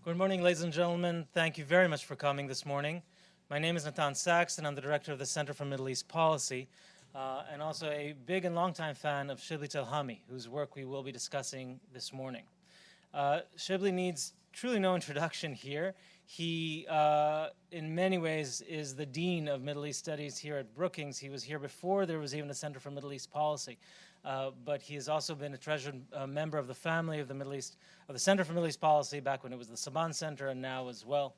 Good morning, ladies and gentlemen. Thank you very much for coming this morning. My name is Natan Saxton. I'm the director of the Center for Middle East Policy, and also a big and longtime fan of Shibley Telhami, whose work we will be discussing this morning. Shibley needs truly no introduction here. He, in many ways, is the dean of Middle East Studies here at Brookings. He was here before there was even a Center for Middle East Policy. But he has also been a treasured member of the family of the Middle East, of the Center for Middle East Policy back when it was the Saban Center, and now as well.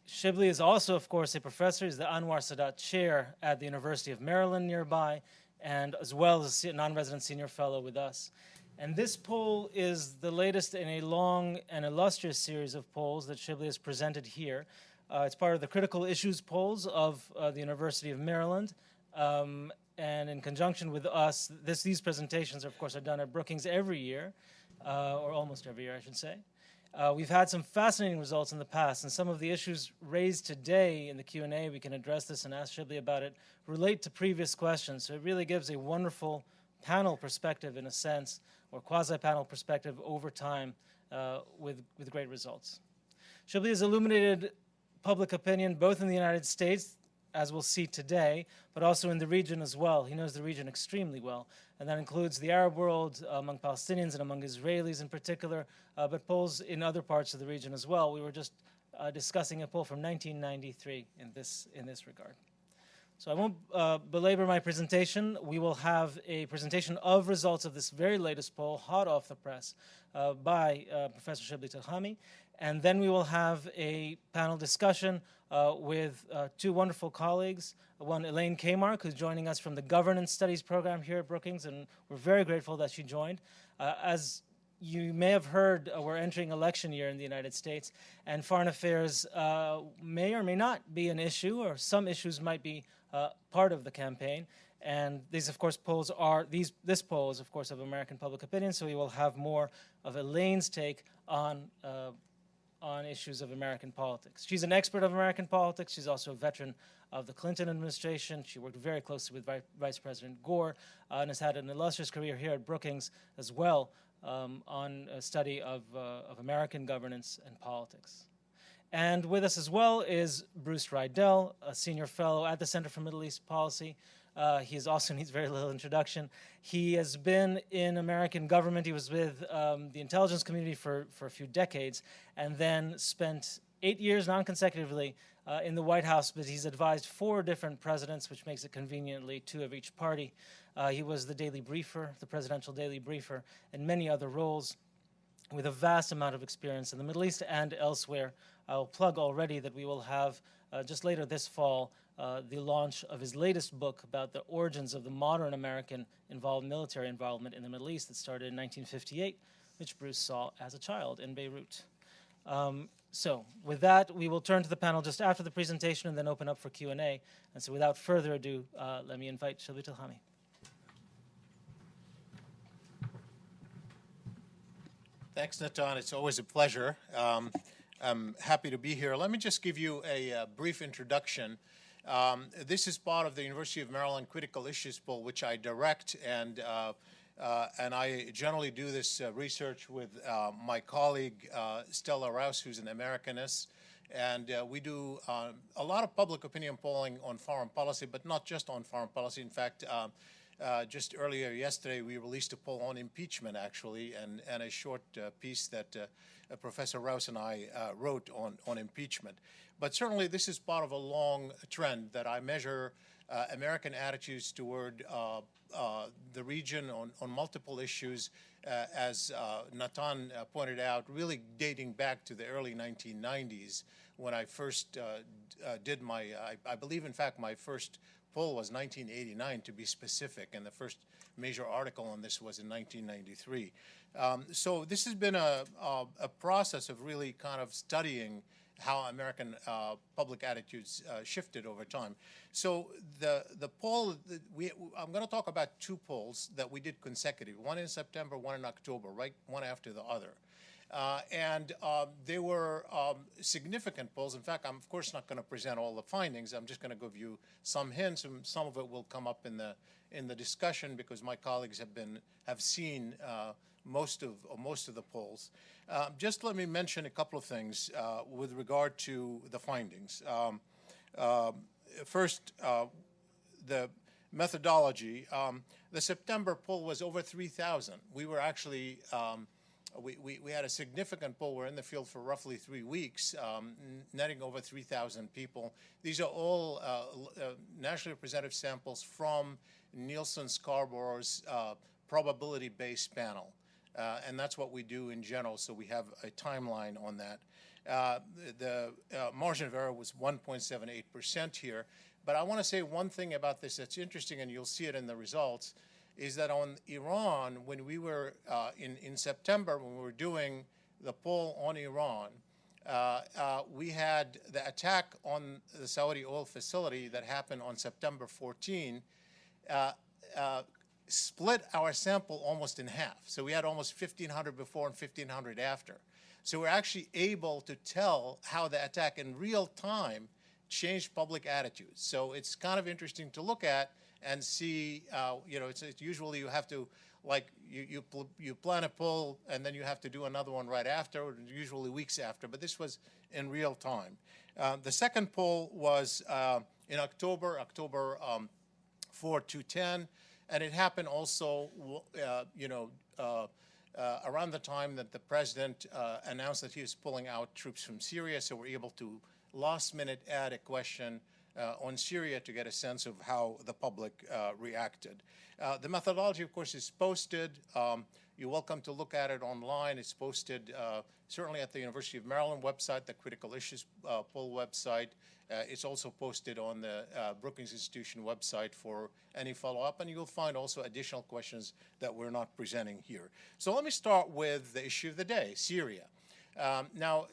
Shibley is also, of course, a professor. He's the Anwar Sadat Chair at the University of Maryland nearby, and as well as a non-resident senior fellow with us. And this poll is the latest in a long and illustrious series of polls that Shibley has presented here. It's part of the critical issues polls of the University of Maryland. And in conjunction with us, these presentations, of course, are done at Brookings every year, or almost every year, I should say. We've had some fascinating results in the past, and some of the issues raised today in the Q&A, we can address this and ask Shibley about it, relate to previous questions. So it really gives a wonderful panel perspective, in a sense, or quasi-panel perspective over time with great results. Shibley has illuminated public opinion both in the United States, as we'll see today, but also in the region as well. He knows the region extremely well, and that includes the Arab world, among Palestinians and among Israelis in particular, but polls in other parts of the region as well. We were just discussing a poll from 1993 in this regard. So I won't belabor my presentation. We will have a presentation of results of this very latest poll, hot off the press, by Professor Shibley Telhami. And then we will have a panel discussion with two wonderful colleagues. One, Elaine Kmark, who's joining us from the Governance Studies program here at Brookings, and we're very grateful that she joined. As you may have heard, we're entering election year in the United States, and foreign affairs may or may not be an issue, or some issues might be part of the campaign. And these, of course, polls are, this poll is, of course, of American public opinion, so we will have more of Elaine's take on issues of American politics. She's an expert of American politics. She's also a veteran of the Clinton administration. She worked very closely with Vice President Gore and has had an illustrious career here at Brookings as well on a study of American governance and politics. And with us as well is Bruce Rydell, a senior fellow at the Center for Middle East Policy. He also needs very little introduction. He has been in American government. He was with the intelligence community for a few decades, and then spent 8 years non-consecutively in the White House, but he's advised 4 different presidents, which makes it conveniently 2 of each party. He was the daily briefer, the presidential daily briefer, and many other roles with a vast amount of experience in the Middle East and elsewhere. I'll plug already that we will have, just later this fall, the launch of his latest book about the origins of the modern American military involvement in the Middle East that started in 1958, which Bruce saw as a child in Beirut. So with that, we will turn to the panel just after the presentation and then open up for Q&A. And so without further ado, let me invite Shibley Telhami. Thanks, Natan. It's always a pleasure. I'm happy to be here. Let me just give you a brief introduction. This is part of the University of Maryland Critical Issues Poll, which I direct, and I generally do this research with my colleague Stella Rouse, who's an Americanist, and we do a lot of public opinion polling on foreign policy, but not just on foreign policy. In fact, just earlier yesterday, we released a poll on impeachment, actually, and a short piece that Professor Rouse and I wrote on impeachment. But certainly, this is part of a long trend that I measure American attitudes toward the region on multiple issues, as Natan pointed out, really dating back to the early 1990s when I first did my, I believe, in fact, my first poll was 1989 to be specific, and the first major article on this was in 1993. So this has been a process of really kind of studying how American public attitudes shifted over time. So the poll, I'm going to talk about 2 polls that we did consecutive, one in September, one in October, right, one after the other. And they were significant polls. In fact, I'm of course not going to present all the findings. I'm just going to give you some hints, and some of it will come up in the discussion because my colleagues have seen most of the polls. Just let me mention a couple of things with regard to the findings. First, the methodology. The September poll was over 3,000. We were actually, we had a significant poll. We're in the field for roughly 3 weeks, netting over 3,000 people. These are all nationally representative samples from Nielsen Scarborough's probability-based panel. And that's what we do in general, so we have a timeline on that. The margin of error was 1.78% here. But I want to say one thing about this that's interesting, and you'll see it in the results, is that on Iran, when we were in September, when we were doing the poll on Iran, we had the attack on the Saudi oil facility that happened on September 14, split our sample almost in half. So we had almost 1,500 before and 1,500 after. So we're actually able to tell how the attack in real time changed public attitudes. So it's kind of interesting to look at and see, you know, it's usually you have to, like, you plan a poll and then you have to do another one right after, or usually weeks after, but this was in real time. The second poll was in October 4 to 10, and it happened also, you know, around the time that the president announced that he was pulling out troops from Syria, so we're able to last minute add a question on Syria to get a sense of how the public reacted. The methodology, of course, is posted. You're welcome to look at it online. It's posted certainly at the University of Maryland website, the Critical Issues poll website. It's also posted on the Brookings Institution website for any follow-up, and you'll find also additional questions that we're not presenting here. So let me start with the issue of the day, Syria. Now,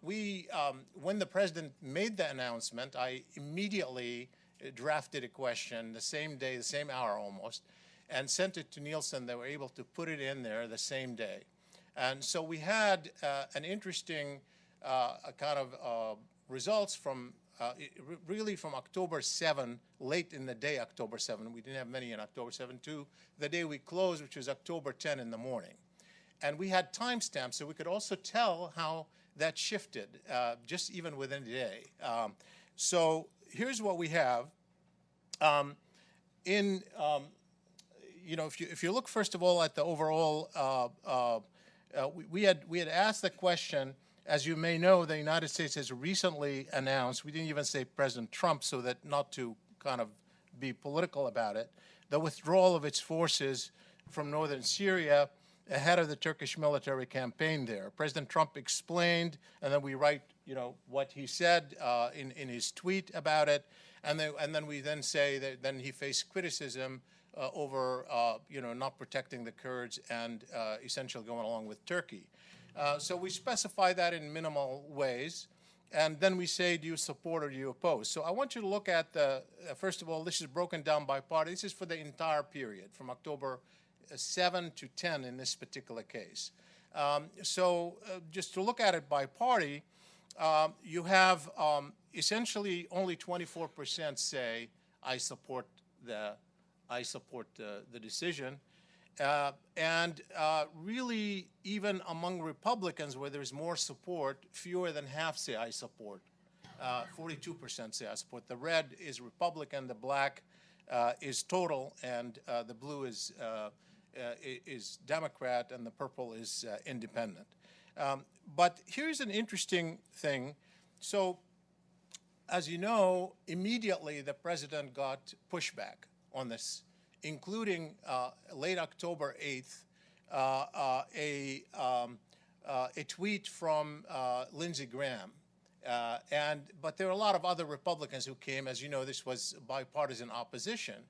when the president made the announcement, I immediately drafted a question the same day, the same hour almost, and sent it to Nielsen. They were able to put it in there the same day. And so we had an interesting kind of results from really from October 7, late in the day, October 7. We didn't have many in October 7 to the day we closed, which was October 10 in the morning. And we had timestamps, so we could also tell how that shifted, just even within the day. So here's what we have. You know, if you look first of all at the overall, we had asked the question. As you may know, the United States has recently announced, we didn't even say President Trump, so that not to kind of be political about it, the withdrawal of its forces from northern Syria ahead of the Turkish military campaign there. President Trump explained, and then we write, you know, what he said in his tweet about it, and then we then say that then he faced criticism over, you know, not protecting the Kurds and essentially going along with Turkey. So we specify that in minimal ways, and then we say, do you support or do you oppose? So I want you to look at the, first of all, this is broken down by party. This is for the entire period, from October 7 to 10 in this particular case. So just to look at it by party, you have essentially only 24% say, I support the decision. And really, even among Republicans, where there's more support, fewer than half say I support. 42% say I support. The red is Republican, the black is total, and the blue is Democrat, and the purple is independent. But here's an interesting thing. So, as you know, immediately the president got pushback on this, including late October 8th, a tweet from Lindsey Graham. But there were a lot of other Republicans who came. As you know, this was bipartisan opposition.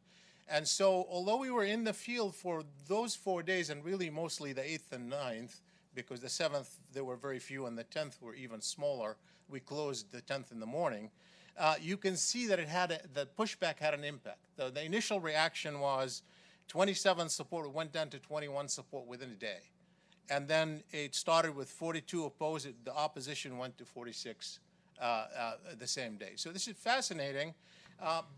And so although we were in the field for those 4 days, and really mostly the 8th and 9th, because the 7th there were very few and the 10th were even smaller, we closed the 10th in the morning. You can see that the pushback had an impact. The initial reaction was 27 support, went down to 21 support within a day. And then it started with 42 opposed. The opposition went to 46 the same day. So this is fascinating,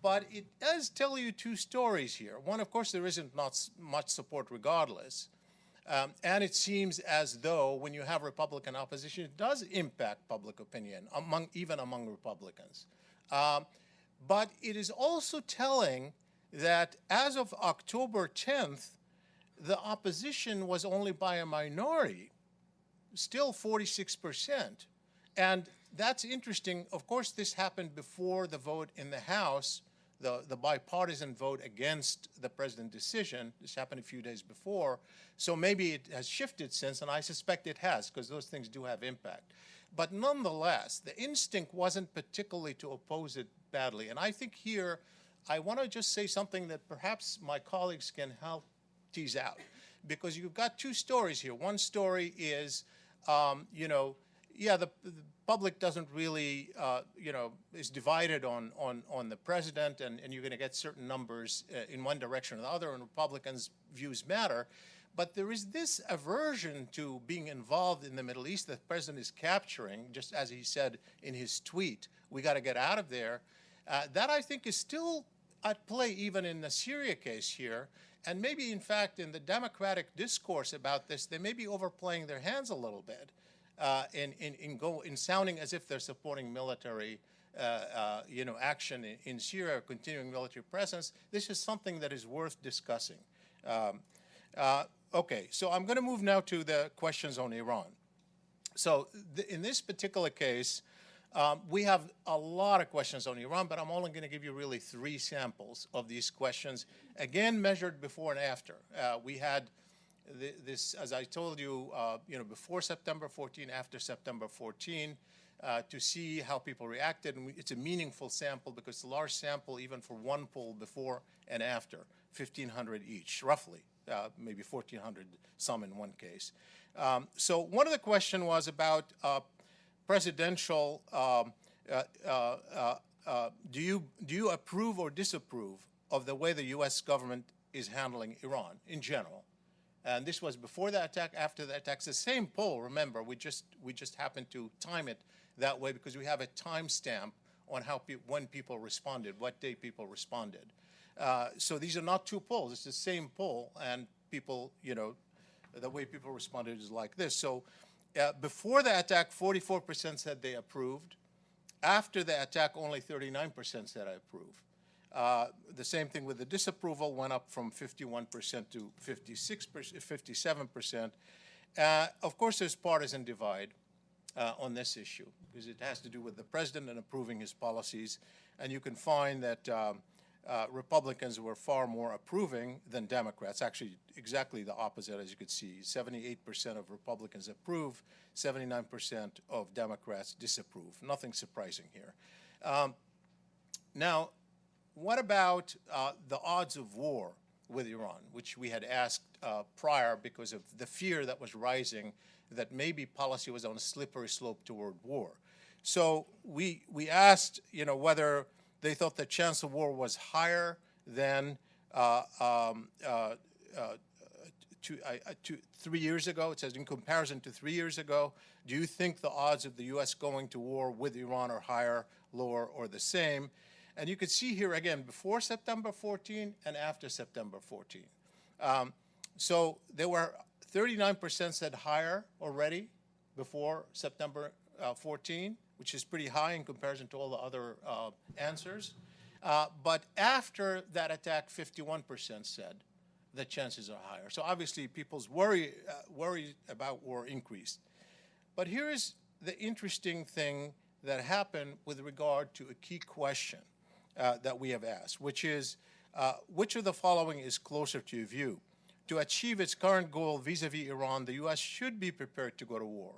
but it does tell you two stories here. One, of course, there isn't not much support regardless. And it seems as though when you have Republican opposition, it does impact public opinion, even among Republicans. But it is also telling that as of October 10th, the opposition was only by a minority, still 46%. And that's interesting. Of course, this happened before the vote in the House, the bipartisan vote against the president's decision. This happened a few days before. So maybe it has shifted since, and I suspect it has, because those things do have impact. But nonetheless, the instinct wasn't particularly to oppose it badly. And I think here, I want to just say something that perhaps my colleagues can help tease out. Because you've got two stories here. One story is, the public doesn't really, is divided on the president, and you're going to get certain numbers in one direction or the other, and Republicans' views matter. But there is this aversion to being involved in the Middle East that the president is capturing, just as he said in his tweet, we got to get out of there. That, I think, is still at play even in the Syria case here. And maybe, in fact, in the Democratic discourse about this, they may be overplaying their hands a little bit in sounding as if they're supporting military action in Syria, continuing military presence. This is something that is worth discussing. Okay, so I'm going to move now to the questions on Iran. So in this particular case, we have a lot of questions on Iran, but I'm only going to give you really 3 samples of these questions, again measured before and after. We had this, as I told you, before September 14, after September 14, to see how people reacted. And it's a meaningful sample because it's a large sample even for one poll before and after, 1,500 each, roughly, maybe 1,400 some in one case. So one of the questions was about presidential, do you approve or disapprove of the way the U.S. government is handling Iran in general? And this was before the attack, after the attack. It's the same poll, remember, we just happened to time it that way because we have a timestamp on when people responded, what day people responded. So these are not 2 polls, it's the same poll, and people, the way people responded is like this. So before the attack, 44% said they approved. After the attack, only 39% said I approve. The same thing with the disapproval, went up from 51% to 57%. Of course, there's partisan divide on this issue because it has to do with the president and approving his policies. And you can find that Republicans were far more approving than Democrats, actually exactly the opposite, as you could see. 78% of Republicans approve, 79% of Democrats disapprove. Nothing surprising here. Now, what about the odds of war with Iran, which we had asked prior because of the fear that was rising that maybe policy was on a slippery slope toward war. So we asked, whether they thought the chance of war was higher than 3 years ago. It says in comparison to 3 years ago, do you think the odds of the U.S. going to war with Iran are higher, lower, or the same? And you could see here again, before September 14 and after September 14. So there were 39% said higher already before September 14, which is pretty high in comparison to all the other answers. But after that attack, 51% said the chances are higher. So obviously people's worry about war increased. But here is the interesting thing that happened with regard to a key question that we have asked, which is, which of the following is closer to your view? To achieve its current goal vis-a-vis Iran, the U.S. should be prepared to go to war.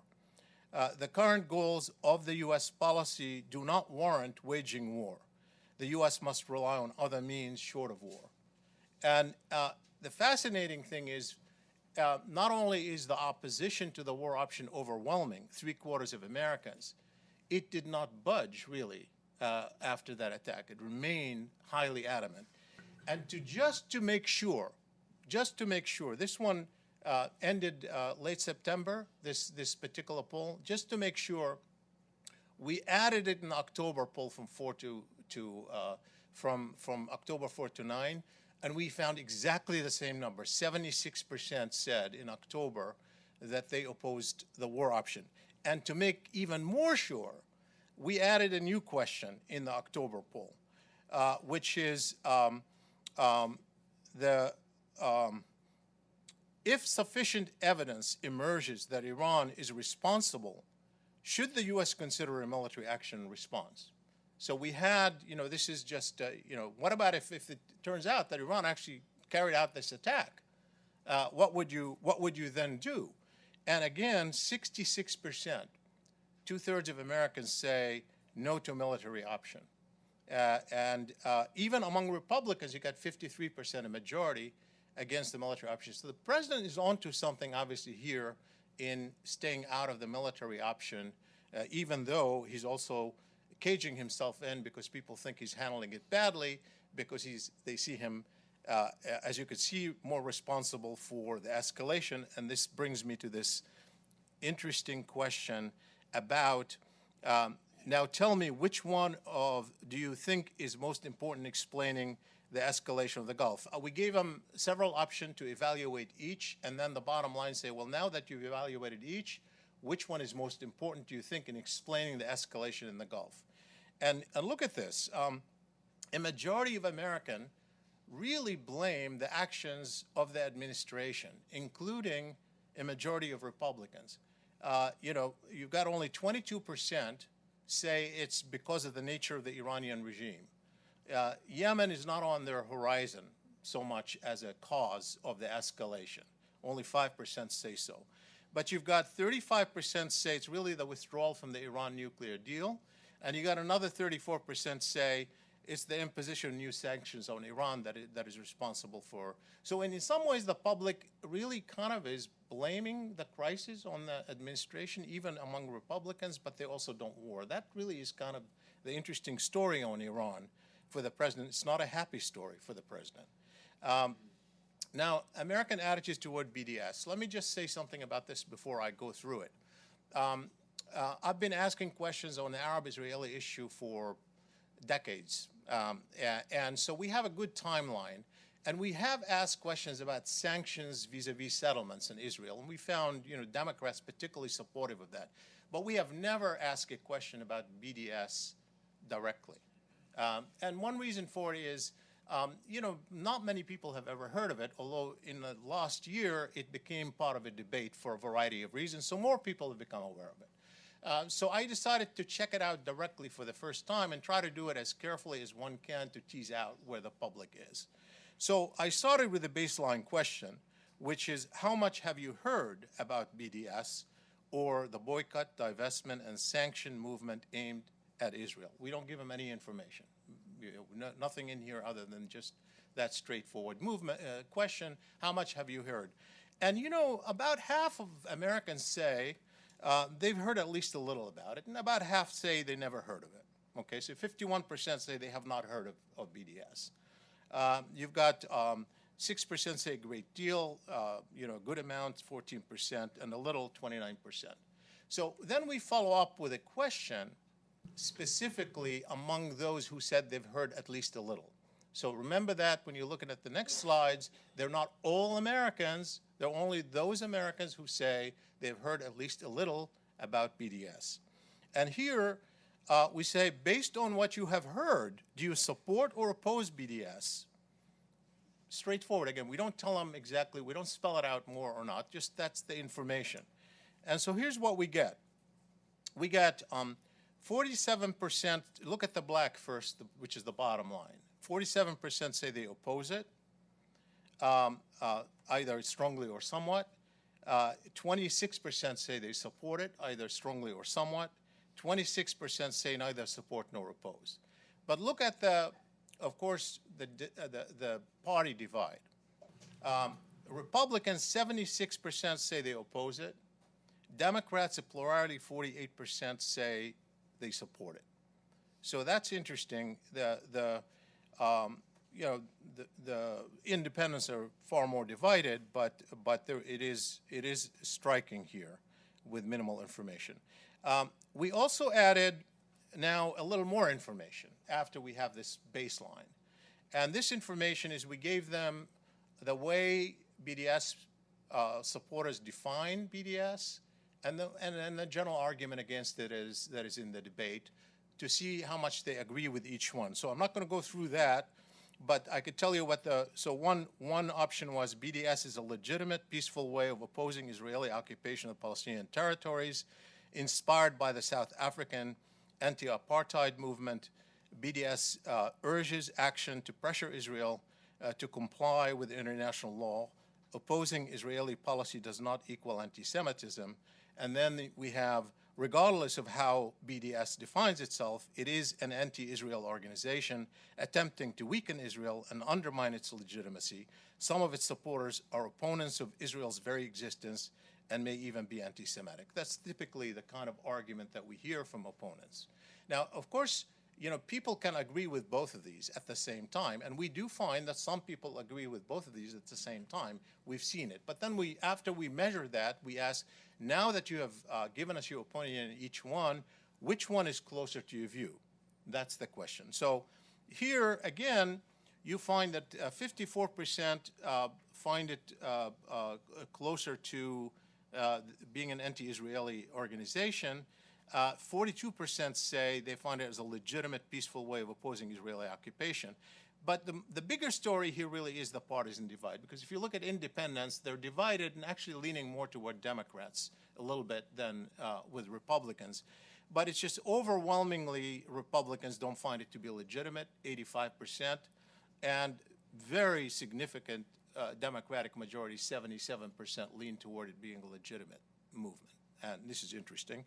The current goals of the U.S. policy do not warrant waging war. The U.S. must rely on other means short of war. And the fascinating thing is, not only is the opposition to the war option overwhelming, 3/4 of Americans, it did not budge, really, after that attack. It remained highly adamant. And just to make sure, this one ended late September, this particular poll. Just to make sure, we added it in the October poll from October 4 to 9. And we found exactly the same number. 76% said in October that they opposed the war option. And to make even more sure, we added a new question in the October poll, which is if sufficient evidence emerges that Iran is responsible, should the U.S. consider a military action response? So we had, this is just, what about if it turns out that Iran actually carried out this attack? What would you then do? And again, 66%, two-thirds of Americans say no to military option. And even among Republicans, you got 53%, a majority, against the military option. So the president is onto something, obviously, here in staying out of the military option, even though he's also caging himself in because people think he's handling it badly, because they see him, as you could see, more responsible for the escalation. And this brings me to this interesting question about, now tell me, which one do you think is most important in explaining the escalation of the Gulf? We gave them several options to evaluate each, and then the bottom line say, well, now that you've evaluated each, which one is most important, do you think, in explaining the escalation in the Gulf? And look at this. A majority of Americans really blame the actions of the administration, including a majority of Republicans. You've got only 22% say it's because of the nature of the Iranian regime. Yemen is not on their horizon so much as a cause of the escalation. Only 5% say so. But you've got 35% say it's really the withdrawal from the Iran nuclear deal. And you got another 34% say it's the imposition of new sanctions on Iran that is responsible for. So in some ways, the public really kind of is blaming the crisis on the administration, even among Republicans, but they also don't war. That really is kind of the interesting story on Iran for the president. It's not a happy story for the president. Now, American attitudes toward BDS. Let me just say something about this before I go through it. I've been asking questions on the Arab-Israeli issue for decades. And so we have a good timeline. And we have asked questions about sanctions vis-a-vis settlements in Israel. And we found, Democrats particularly supportive of that. But we have never asked a question about BDS directly. And one reason for it is, not many people have ever heard of it, although in the last year it became part of a debate for a variety of reasons. So more people have become aware of it. So I decided to check it out directly for the first time and try to do it as carefully as one can to tease out where the public is. So I started with a baseline question, which is, how much have you heard about BDS or the boycott, divestment, and sanction movement aimed at Israel? We don't give them any information. Nothing in here other than just that straightforward question, how much have you heard? And about half of Americans say they've heard at least a little about it, and about half say they never heard of it. Okay, so 51% say they have not heard of BDS. You've got 6% say a great deal, a good amount, 14%, and a little, 29%. So then we follow up with a question specifically among those who said they've heard at least a little. So remember that when you're looking at the next slides, they're not all Americans. They're only those Americans who say they've heard at least a little about BDS. And here we say, based on what you have heard, do you support or oppose BDS? Straightforward. Again, we don't tell them exactly. We don't spell it out more or not. Just that's the information. And so here's what we get. We get 47%. Look at the black first, which is the bottom line. 47% say they oppose it, either strongly or somewhat. 26% say they support it, either strongly or somewhat. 26% say neither support nor oppose. But look at of course, the party divide. Republicans, 76% say they oppose it. Democrats, a plurality, 48% say they support it. So that's interesting. The independents are far more divided, but it is striking here with minimal information. We also added now a little more information after we have this baseline. And this information is we gave them the way BDS supporters define BDS and the general argument against it that is in the debate to see how much they agree with each one. So I'm not going to go through that, but I could tell you what so one option was BDS is a legitimate, peaceful way of opposing Israeli occupation of Palestinian territories, inspired by the South African anti-apartheid movement. BDS urges action to pressure Israel to comply with international law. Opposing Israeli policy does not equal anti-Semitism. And then we have, regardless of how BDS defines itself, it is an anti-Israel organization attempting to weaken Israel and undermine its legitimacy. Some of its supporters are opponents of Israel's very existence and may even be anti-Semitic. That's typically the kind of argument that we hear from opponents. Now, of course, people can agree with both of these at the same time, and we do find that some people agree with both of these at the same time. We've seen it. But then after we measure that, we ask, now that you have given us your opinion in each one, which one is closer to your view? That's the question. So here, again, you find that 54% find it closer to being an anti-Israeli organization. 42% say they find it as a legitimate, peaceful way of opposing Israeli occupation. But the bigger story here really is the partisan divide, because if you look at independents, they're divided and actually leaning more toward Democrats a little bit than with Republicans. But it's just overwhelmingly Republicans don't find it to be legitimate, 85%, and very significant Democratic majority, 77%, lean toward it being a legitimate movement. And this is interesting.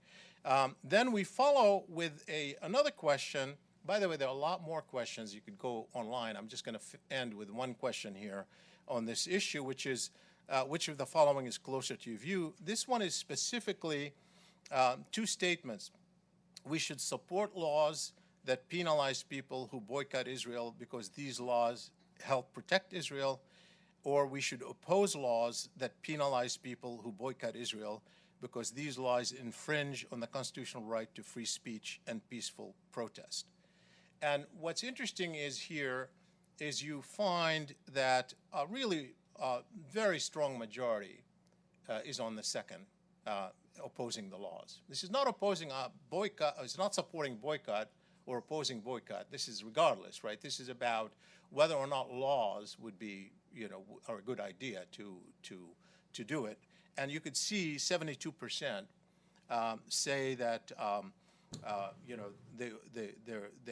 Then we follow with another question. By the way, there are a lot more questions. You could go online. I'm just going to end with one question here on this issue, which is, which of the following is closer to your view? This one is specifically two statements. We should support laws that penalize people who boycott Israel because these laws help protect Israel, or we should oppose laws that penalize people who boycott Israel because these laws infringe on the constitutional right to free speech and peaceful protest. And what's interesting is here is you find that a really very strong majority is on the second, opposing the laws. This is not opposing a boycott, it's not supporting boycott or opposing boycott. This is regardless, right? This is about whether or not laws would be, are a good idea to do it. And you could see 72% say that they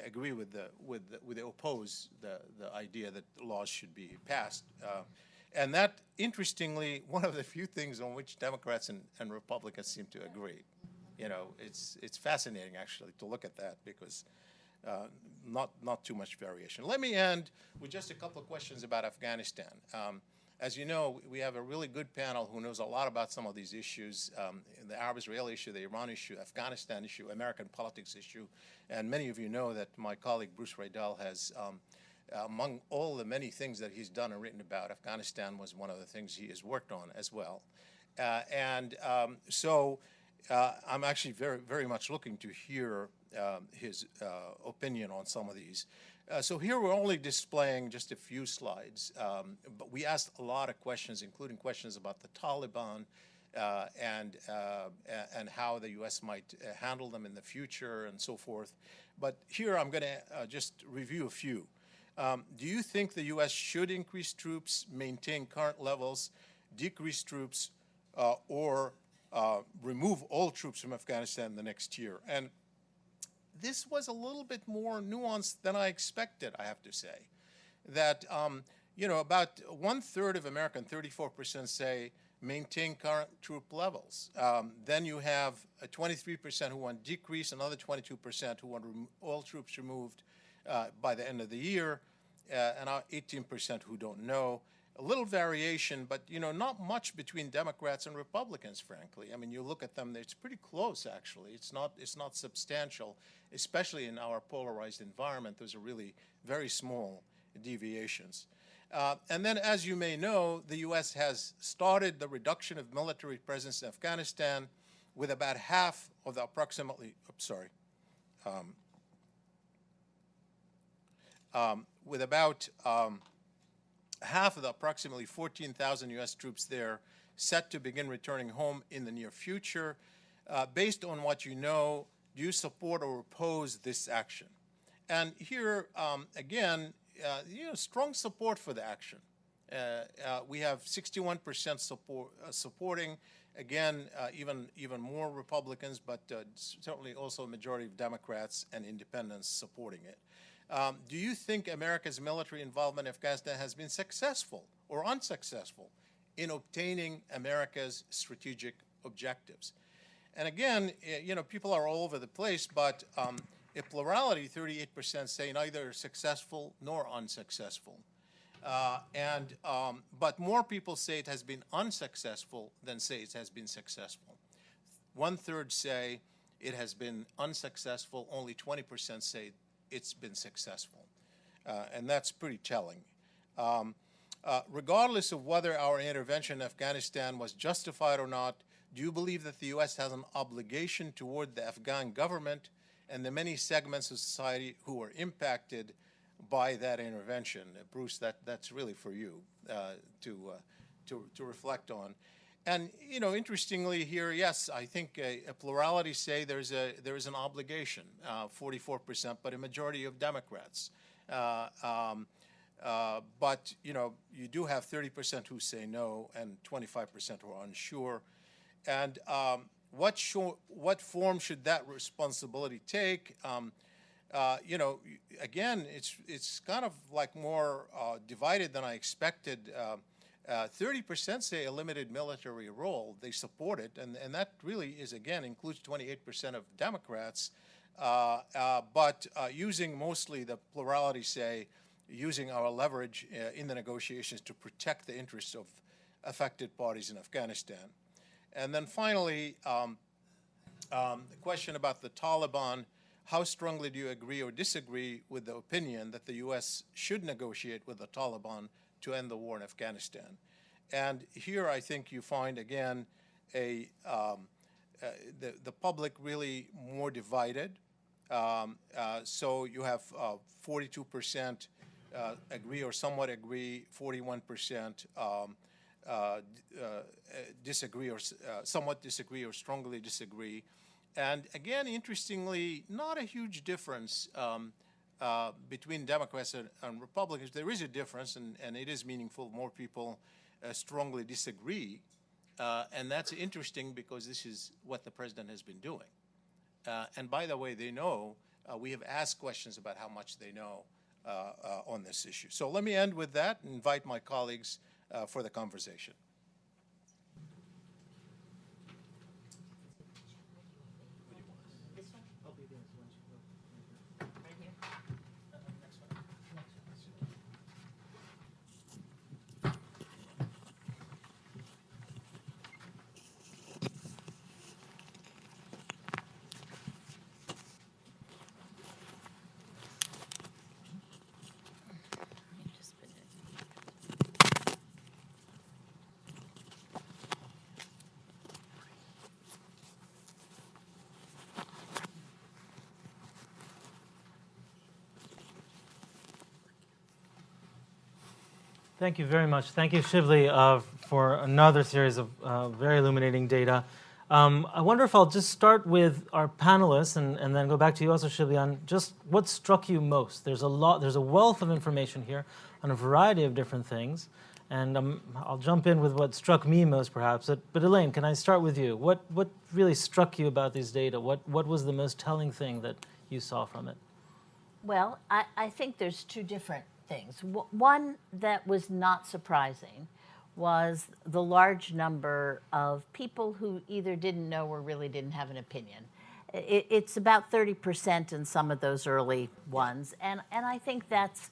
agree with they oppose the idea that laws should be passed. And that, interestingly, one of the few things on which Democrats and Republicans seem to agree. It's fascinating actually to look at that because not too much variation. Let me end with just a couple of questions about Afghanistan. As you know, we have a really good panel who knows a lot about some of these issues, the Arab-Israel issue, the Iran issue, Afghanistan issue, American politics issue. And many of you know that my colleague Bruce Riedel has, among all the many things that he's done and written about, Afghanistan was one of the things he has worked on as well. So I'm actually very, very much looking to hear his opinion on some of these. So here we're only displaying just a few slides, but we asked a lot of questions, including questions about the Taliban and how the U.S. might handle them in the future and so forth. But here I'm going to just review a few. Do you think the U.S. should increase troops, maintain current levels, decrease troops, or remove all troops from Afghanistan in the next year? And this was a little bit more nuanced than I expected, I have to say. That, about 1/3 of Americans, 34%, say maintain current troop levels. Then you have 23% who want decrease, another 22% who want all troops removed by the end of the year, and 18% who don't know. A little variation, but not much between Democrats and Republicans, frankly. I mean, you look at them; it's pretty close, actually. It's not substantial, especially in our polarized environment. Those are really very small deviations. And then, as you may know, the U.S. has started the reduction of military presence in Afghanistan, with about half of the with about half of the approximately 14,000 U.S. troops there set to begin returning home in the near future. Based on what you know, do you support or oppose this action? And here, again, strong support for the action. We have 61% supporting, again, even more Republicans, but certainly also a majority of Democrats and independents supporting it. Do you think America's military involvement in Afghanistan has been successful or unsuccessful in obtaining America's strategic objectives? And again, people are all over the place, but a plurality, 38%, say neither successful nor unsuccessful. But more people say it has been unsuccessful than say it has been successful. 1/3 say it has been unsuccessful, only 20% say it's been successful. And that's pretty telling. Regardless of whether our intervention in Afghanistan was justified or not, do you believe that the U.S. has an obligation toward the Afghan government and the many segments of society who were impacted by that intervention? Bruce, that's really for you to reflect on. And interestingly here, yes, I think a plurality say there is an obligation, 44%, but a majority of Democrats. But you do have 30% who say no and 25% who are unsure. And what form should that responsibility take? Again, it's kind of like more divided than I expected. 30% say a limited military role. They support it, and that really is, again, includes 28% of Democrats, but using mostly the plurality say, using our leverage in the negotiations to protect the interests of affected parties in Afghanistan. And then finally, the question about the Taliban. How strongly do you agree or disagree with the opinion that the U.S. should negotiate with the Taliban to end the war in Afghanistan? And here I think you find, again, the public really more divided. So you have 42% agree or somewhat agree, 41% disagree or somewhat disagree or strongly disagree. And again, interestingly, not a huge difference between Democrats and Republicans. There is a difference, and it is meaningful. More people strongly disagree. And that's interesting because this is what the president has been doing. And by the way, they know, we have asked questions about how much they know on this issue. So let me end with that and invite my colleagues for the conversation. Thank you very much. Thank you, Shibley, for another series of very illuminating data. I wonder if I'll just start with our panelists and then go back to you also, Shibley, on just what struck you most. There's a wealth of information here on a variety of different things, and I'll jump in with what struck me most, perhaps. But Elaine, can I start with you? What really struck you about these data? What was the most telling thing that you saw from it? Well, I think there's two different things. One that was not surprising was the large number of people who either didn't know or really didn't have an opinion. It's about 30% in some of those early ones, and I think that's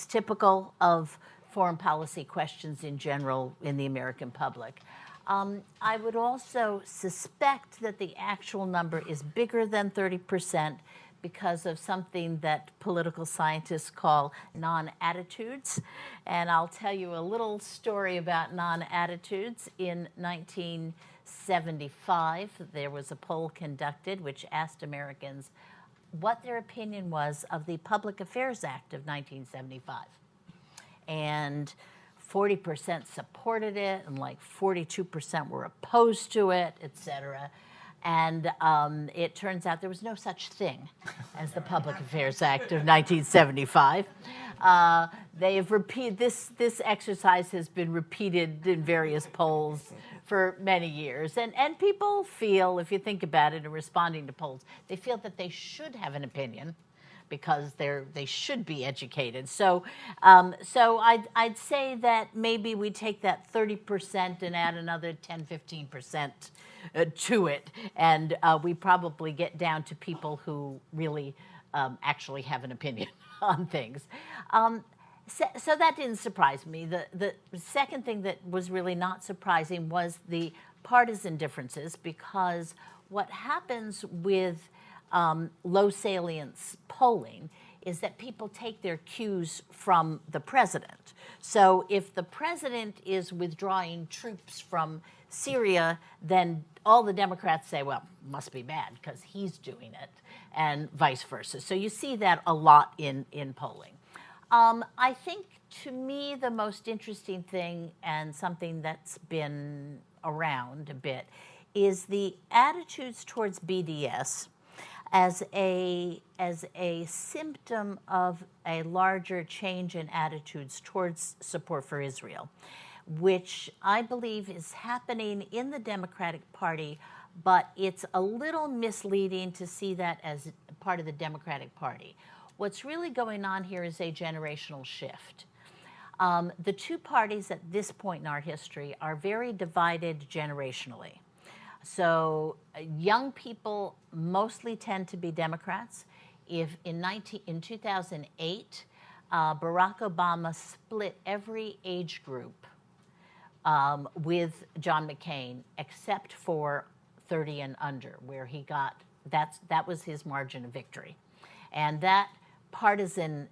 typical of foreign policy questions in general in the American public. I would also suspect that the actual number is bigger than 30%. Because of something that political scientists call non-attitudes. And I'll tell you a little story about non-attitudes. In 1975, there was a poll conducted which asked Americans, what their opinion was of the Public Affairs Act of 1975. And 40% supported it, and like 42% were opposed to it, et cetera. And it turns out there was no such thing as the Public Affairs Act of 1975. They have repeated this exercise has been repeated in various polls for many years, and people feel, if you think about it, in responding to polls, they feel that they should have an opinion because they should be educated. So I'd say that maybe we take that 30% and add another 10-15% to it, and we probably get down to people who really actually have an opinion on things. So that didn't surprise me. The second thing that was really not surprising was the partisan differences, because what happens with low salience polling is that people take their cues from the president. So if the president is withdrawing troops from Syria, then all the Democrats say, well, must be bad because he's doing it, and vice versa. So you see that a lot in polling. I think, to me, the most interesting thing, and something that's been around a bit, is the attitudes towards BDS as a symptom of a larger change in attitudes towards support for Israel, which I believe is happening in the Democratic Party, but it's a little misleading to see that as part of the Democratic Party. What's really going on here is a generational shift. The two parties at this point in our history are very divided generationally. So young people mostly tend to be Democrats. If in 2008, Barack Obama split every age group with John McCain, except for 30 and under, where he got, that was his margin of victory. And that partisan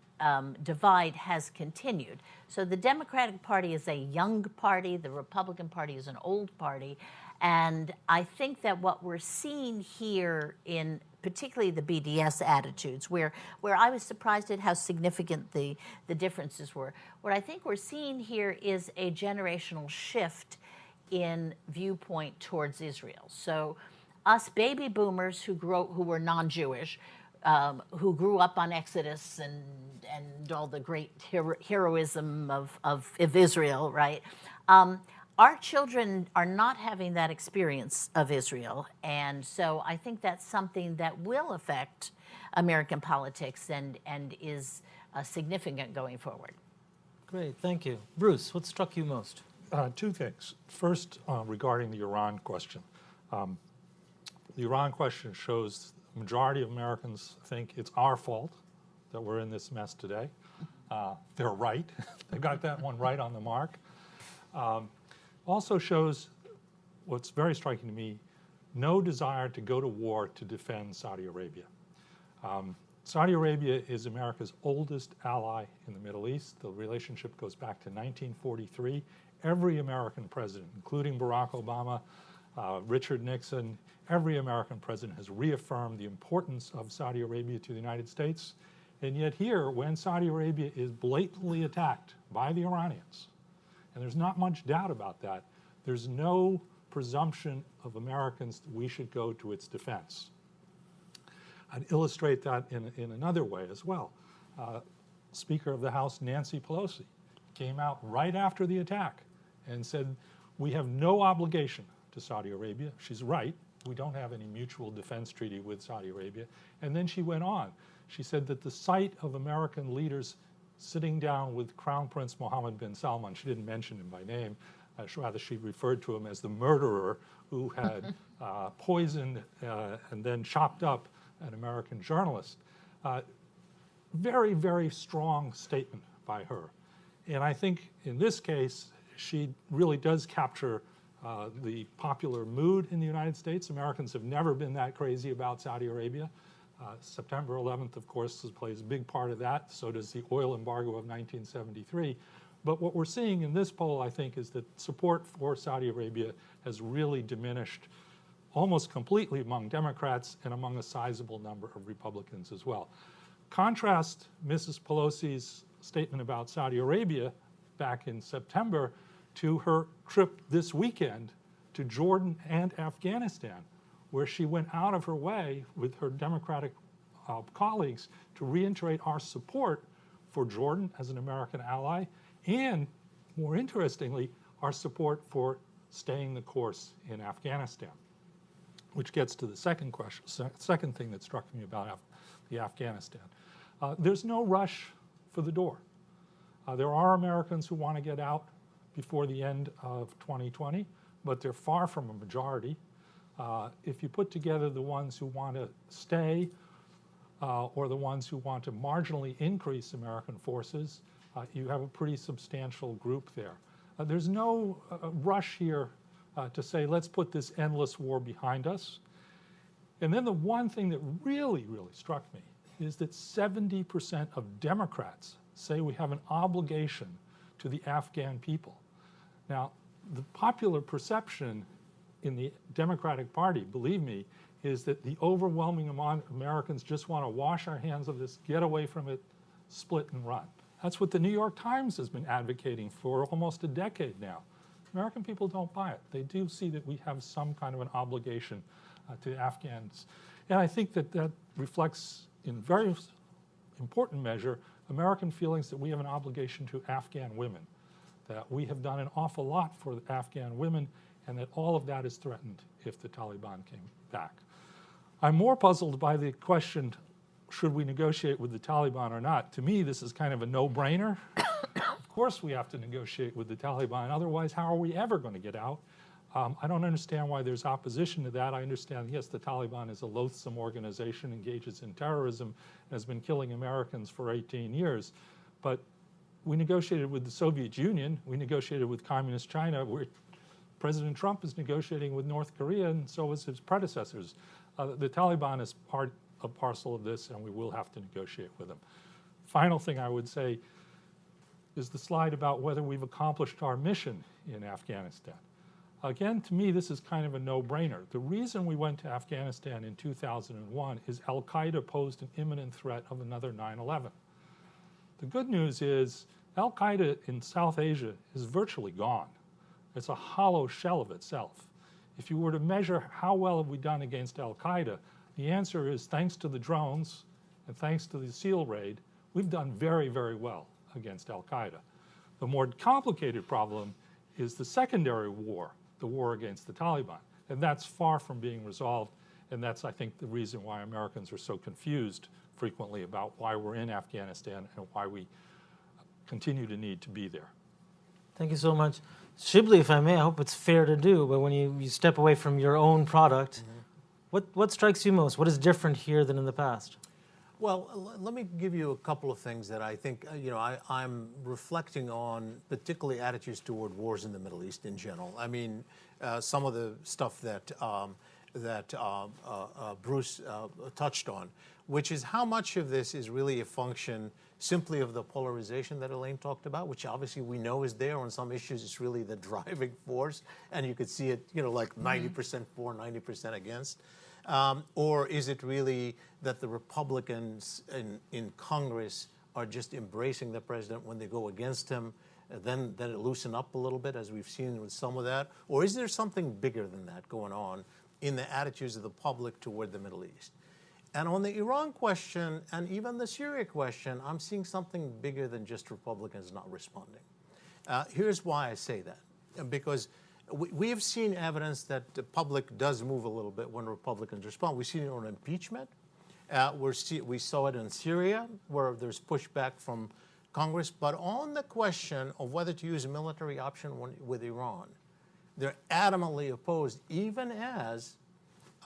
divide has continued. So the Democratic Party is a young party, the Republican Party is an old party, and I think that what we're seeing here in particularly the BDS attitudes, where I was surprised at how significant the differences were, what I think we're seeing here is a generational shift in viewpoint towards Israel. So us baby boomers who were non-Jewish, who grew up on Exodus and all the great heroism of Israel, right? Our children are not having that experience of Israel, and so I think that's something that will affect American politics and is significant going forward. Great, thank you. Bruce, what struck you most? Two things. First, regarding the Iran question. The Iran question shows the majority of Americans think it's our fault that we're in this mess today. They're right. They got that one right on the mark. Also shows, what's very striking to me, no desire to go to war to defend Saudi Arabia. Saudi Arabia is America's oldest ally in the Middle East. The relationship goes back to 1943. Every American president, including Barack Obama, Richard Nixon, every American president has reaffirmed the importance of Saudi Arabia to the United States. And yet here, when Saudi Arabia is blatantly attacked by the Iranians, and there's not much doubt about that, there's no presumption of Americans that we should go to its defense. I'd illustrate that in another way as well. Speaker of the House Nancy Pelosi came out right after the attack and said, we have no obligation to Saudi Arabia. She's right. We don't have any mutual defense treaty with Saudi Arabia. And then she went on. She said that the sight of American leaders sitting down with Crown Prince Mohammed bin Salman, she didn't mention him by name, rather she referred to him as the murderer who had poisoned and then chopped up an American journalist. Very, very strong statement by her. And I think in this case, she really does capture the popular mood in the United States. Americans have never been that crazy about Saudi Arabia. September 11th, of course, plays a big part of that. So does the oil embargo of 1973. But what we're seeing in this poll, I think, is that support for Saudi Arabia has really diminished almost completely among Democrats and among a sizable number of Republicans as well. Contrast Mrs. Pelosi's statement about Saudi Arabia back in September to her trip this weekend to Jordan and Afghanistan, where she went out of her way with her Democratic colleagues to reiterate our support for Jordan as an American ally, and more interestingly, our support for staying the course in Afghanistan, which gets to the second question, second thing that struck me about the Afghanistan. There's no rush for the door. There are Americans who want to get out before the end of 2020, but they're far from a majority. If you put together the ones who want to stay or the ones who want to marginally increase American forces, you have a pretty substantial group there. There's no rush here to say, let's put this endless war behind us. And then the one thing that really, really struck me is that 70% of Democrats say we have an obligation to the Afghan people. Now, the popular perception in the Democratic Party, believe me, is that the overwhelming amount of Americans just want to wash our hands of this, get away from it, split and run. That's what the New York Times has been advocating for almost a decade now. American people don't buy it. They do see that we have some kind of an obligation to Afghans. And I think that that reflects in very important measure American feelings that we have an obligation to Afghan women, that we have done an awful lot for Afghan women, and that all of that is threatened if the Taliban came back. I'm more puzzled by the question, should we negotiate with the Taliban or not? To me, this is kind of a no-brainer. Of course we have to negotiate with the Taliban, otherwise how are we ever going to get out? I don't understand why there's opposition to that. I understand, yes, the Taliban is a loathsome organization, engages in terrorism, and has been killing Americans for 18 years. But we negotiated with the Soviet Union, we negotiated with Communist China, where President Trump is negotiating with North Korea, and so is his predecessors. The Taliban is part and parcel of this, and we will have to negotiate with them. Final thing I would say is the slide about whether we've accomplished our mission in Afghanistan. Again, to me, this is kind of a no-brainer. The reason we went to Afghanistan in 2001 is al-Qaeda posed an imminent threat of another 9/11. The good news is al-Qaeda in South Asia is virtually gone. It's a hollow shell of itself. If you were to measure how well have we done against al-Qaeda, the answer is thanks to the drones and thanks to the SEAL raid, we've done very, very well against al-Qaeda. The more complicated problem is the secondary war, the war against the Taliban. And that's far from being resolved. And that's, I think, the reason why Americans are so confused frequently about why we're in Afghanistan and why we continue to need to be there. Thank you so much. Shibley, if I may, I hope it's fair to do, but when you step away from your own product, what strikes you most? What is different here than in the past? Well, let me give you a couple of things that I think, I'm reflecting on, particularly attitudes toward wars in the Middle East in general. I mean, some of the stuff that Bruce touched on, which is how much of this is really a function simply of the polarization that Elaine talked about, which obviously we know is there. On some issues, it's really the driving force, and you could see it, like 90% for, 90% against. Or is it really that the Republicans in Congress are just embracing the president when they go against him, then it loosen up a little bit, as we've seen with some of that? Or is there something bigger than that going on in the attitudes of the public toward the Middle East? And on the Iran question and even the Syria question, I'm seeing something bigger than just Republicans not responding. Here's why I say that. Because we have seen evidence that the public does move a little bit when Republicans respond. We've seen it on impeachment. We saw it in Syria, where there's pushback from Congress. But on the question of whether to use a military option with Iran, they're adamantly opposed, even as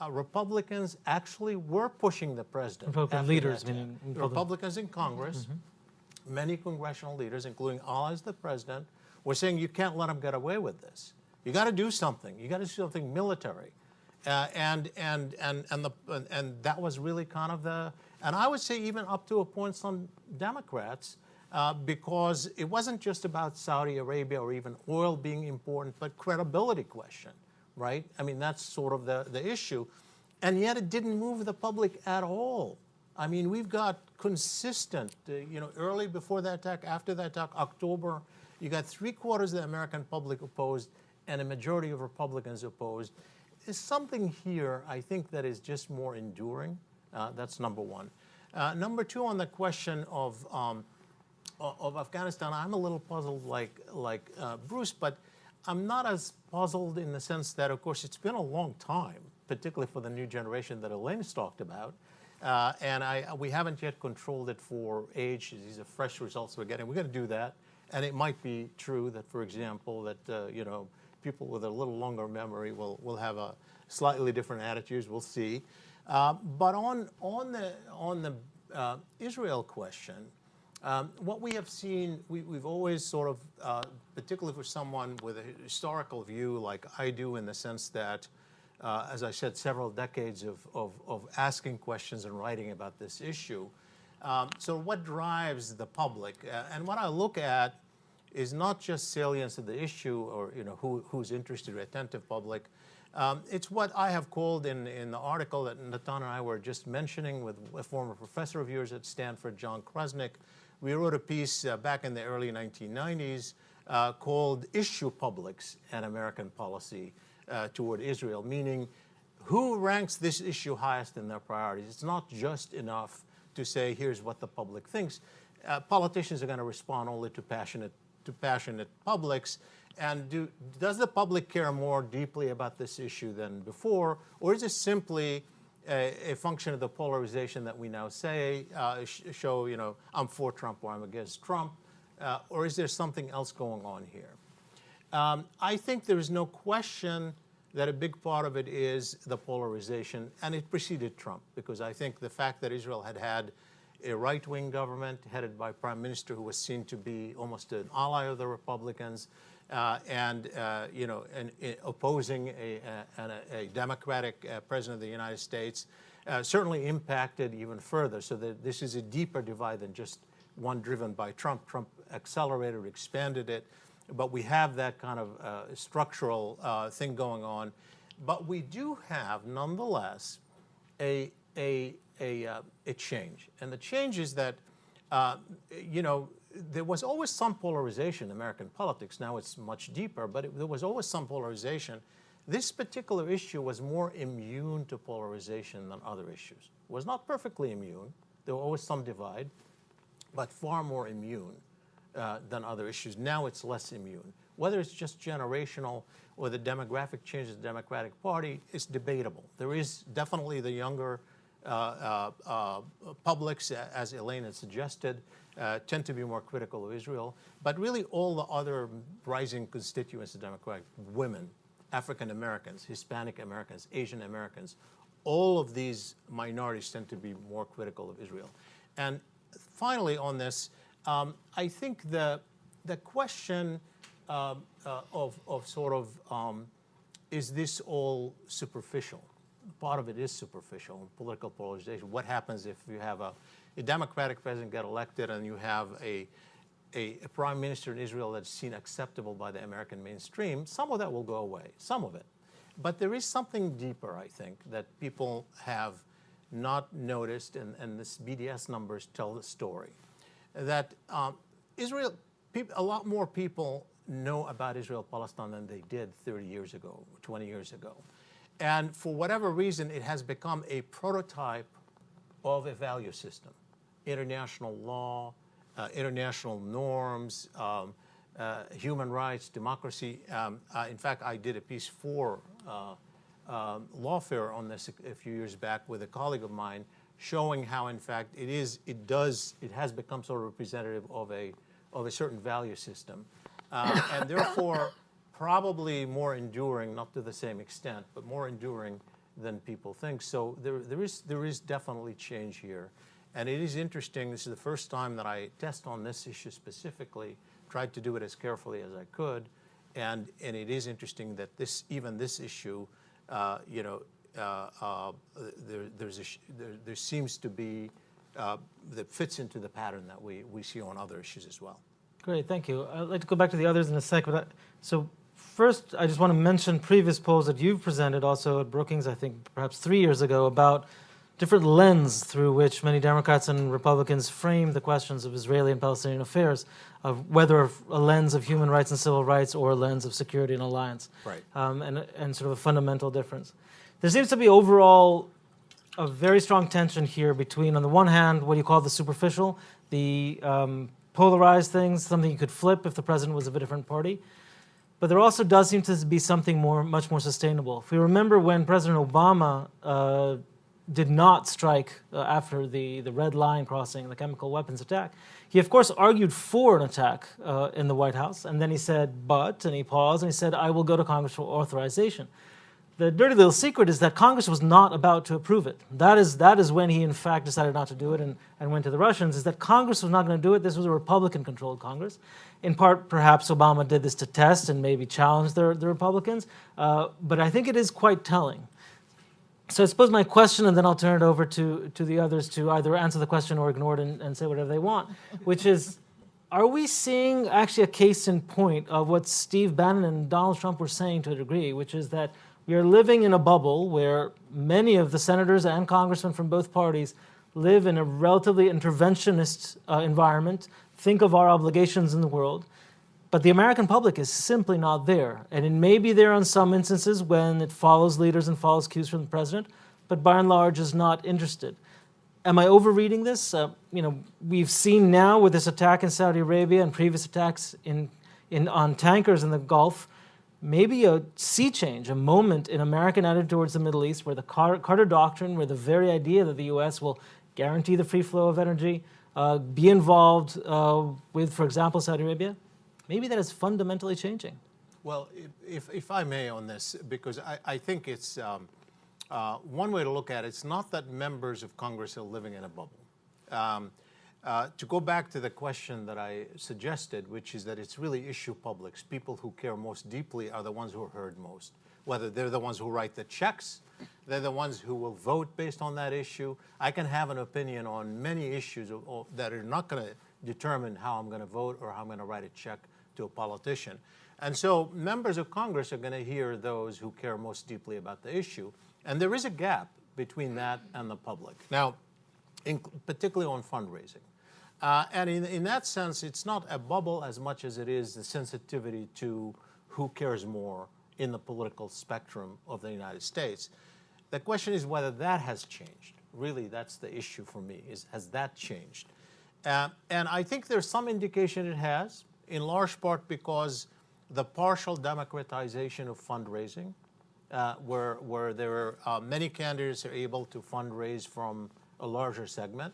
Republicans actually were pushing the president. Republican leaders, meaning Republicans in Congress, many congressional leaders, including allies of the president, were saying you can't let him get away with this. You got to do something. You got to do something military, and that was really kind of and I would say even up to a point some Democrats, because it wasn't just about Saudi Arabia or even oil being important, but credibility question. right? I mean, that's sort of the issue. And yet it didn't move the public at all. I mean, we've got consistent, early before that attack, after that attack, October, you got 3/4 of the American public opposed and a majority of Republicans opposed. There's something here, I think, that is just more enduring. That's number one. Number two, on the question of Afghanistan, I'm a little puzzled like Bruce, but I'm not as puzzled in the sense that, of course, it's been a long time, particularly for the new generation that Elaine's talked about. And we haven't yet controlled it for age. These are fresh results we're getting. We're going to do that. And it might be true that, for example, that people with a little longer memory will have a slightly different attitudes. We'll see. But on the Israel question, what we have seen, we've always sort of, particularly for someone with a historical view like I do, in the sense that, as I said, several decades of asking questions and writing about this issue. So what drives the public? And what I look at is not just salience of the issue or who's interested or attentive public. It's what I have called in the article that Natan and I were just mentioning with a former professor of yours at Stanford, John Krasnick. We wrote a piece back in the early 1990s called Issue Publics and American Policy toward Israel, meaning who ranks this issue highest in their priorities. It's not just enough to say, here's what the public thinks. Politicians are going to respond only to passionate publics. And does the public care more deeply about this issue than before, or is it simply a function of the polarization that we now show, I'm for Trump or I'm against Trump, or is there something else going on here? I think there is no question that a big part of it is the polarization, and it preceded Trump, because I think the fact that Israel had a right-wing government headed by a prime minister who was seen to be almost an ally of the Republicans, and opposing a Democratic president of the United States, certainly impacted even further. So that this is a deeper divide than just one driven by Trump. Trump accelerated, expanded it, but we have that kind of structural thing going on. But we do have, nonetheless, a change, and the change is that there was always some polarization in American politics. Now it's much deeper, but there was always some polarization. This particular issue was more immune to polarization than other issues. It was not perfectly immune. There was always some divide, but far more immune than other issues. Now it's less immune. Whether it's just generational or the demographic change of the Democratic Party is debatable. There is definitely the younger publics, as Elaine had suggested, tend to be more critical of Israel. But really all the other rising constituents of Democratic, women, African Americans, Hispanic Americans, Asian Americans, all of these minorities tend to be more critical of Israel. And finally on this, I think the question of is this all superficial? Part of it is superficial, political polarization. What happens if you have a Democratic president get elected and you have a prime minister in Israel that's seen acceptable by the American mainstream? Some of that will go away, some of it. But there is something deeper, I think, that people have not noticed, and this BDS numbers tell the story. That Israel, a lot more people know about Israel-Palestine than they did 30 years ago, 20 years ago. And for whatever reason, it has become a prototype of a value system. International law, international norms, human rights, democracy. In fact, I did a piece for Lawfare on this a few years back with a colleague of mine, showing how, in fact, it has become sort of representative of a certain value system, and therefore probably more enduring, not to the same extent, but more enduring than people think. So there is definitely change here, and it is interesting. This is the first time that I test on this issue specifically. Tried to do it as carefully as I could, and it is interesting that even this issue, there seems to be that fits into the pattern that we see on other issues as well. Great, thank you. I'd like to go back to the others in a sec, but first, I just want to mention previous polls that you've presented also at Brookings, I think perhaps 3 years ago, about different lens through which many Democrats and Republicans frame the questions of Israeli and Palestinian affairs, of whether a lens of human rights and civil rights or a lens of security and alliance, Right. and sort of a fundamental difference. There seems to be overall a very strong tension here between, on the one hand, what you call the superficial, the polarized things, something you could flip if the president was of a different party. But there also does seem to be something much more sustainable. If we remember when President Obama did not strike after the red line crossing, the chemical weapons attack, he of course argued for an attack in the White House, and then he said, but, and he paused, and he said, I will go to Congress for authorization. The dirty little secret is that Congress was not about to approve it. That is when he, in fact, decided not to do it and went to the Russians, is that Congress was not going to do it. This was a Republican-controlled Congress. In part, perhaps Obama did this to test and maybe challenge the Republicans, but I think it is quite telling. So I suppose my question, and then I'll turn it over to the others to either answer the question or ignore it and say whatever they want, which is, are we seeing actually a case in point of what Steve Bannon and Donald Trump were saying to a degree, which is that we are living in a bubble where many of the senators and congressmen from both parties live in a relatively interventionist environment, think of our obligations in the world, but the American public is simply not there. And it may be there in some instances when it follows leaders and follows cues from the president, but by and large is not interested. Am I overreading this? We've seen now with this attack in Saudi Arabia and previous attacks on tankers in the Gulf, maybe a sea change, a moment in American attitude towards the Middle East where the Carter Doctrine, where the very idea that the U.S. will guarantee the free flow of energy, be involved with, for example, Saudi Arabia, maybe that is fundamentally changing. Well, if I may on this, because I think it's one way to look at it, it's not that members of Congress are living in a bubble. To go back to the question that I suggested, which is that it's really issue publics. People who care most deeply are the ones who are heard most. Whether they're the ones who write the checks, they're the ones who will vote based on that issue. I can have an opinion on many issues that are not going to determine how I'm going to vote or how I'm going to write a check to a politician. And so members of Congress are going to hear those who care most deeply about the issue. And there is a gap between that and the public. Now, particularly on fundraising. And in that sense, it's not a bubble as much as it is the sensitivity to who cares more in the political spectrum of the United States. The question is whether that has changed. Really, that's the issue for me, has that changed? And I think there's some indication it has, in large part because the partial democratization of fundraising, where there are many candidates are able to fundraise from a larger segment,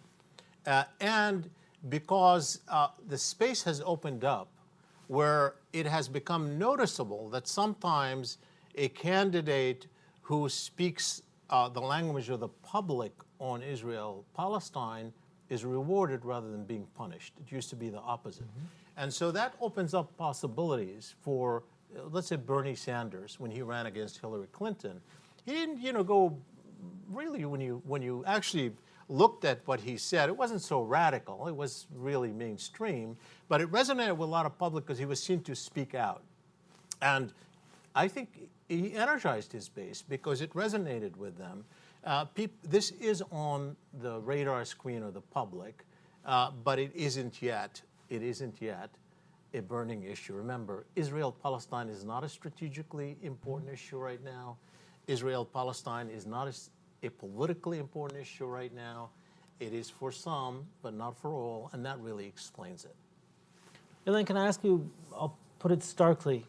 and because the space has opened up where it has become noticeable that sometimes a candidate who speaks the language of the public on Israel-Palestine is rewarded rather than being punished. It used to be the opposite. Mm-hmm. And so that opens up possibilities for, let's say, Bernie Sanders, when he ran against Hillary Clinton. He didn't, go really, when you actually looked at what he said, it wasn't so radical. It was really mainstream, but it resonated with a lot of public because he was seen to speak out. And I think he energized his base because it resonated with them. This is on the radar screen of the public, but it isn't yet a burning issue. Remember, Israel-Palestine is not a strategically important issue right now. Israel-Palestine is not a politically important issue right now. It is for some, but not for all, and that really explains it. Elaine, can I ask you, I'll put it starkly,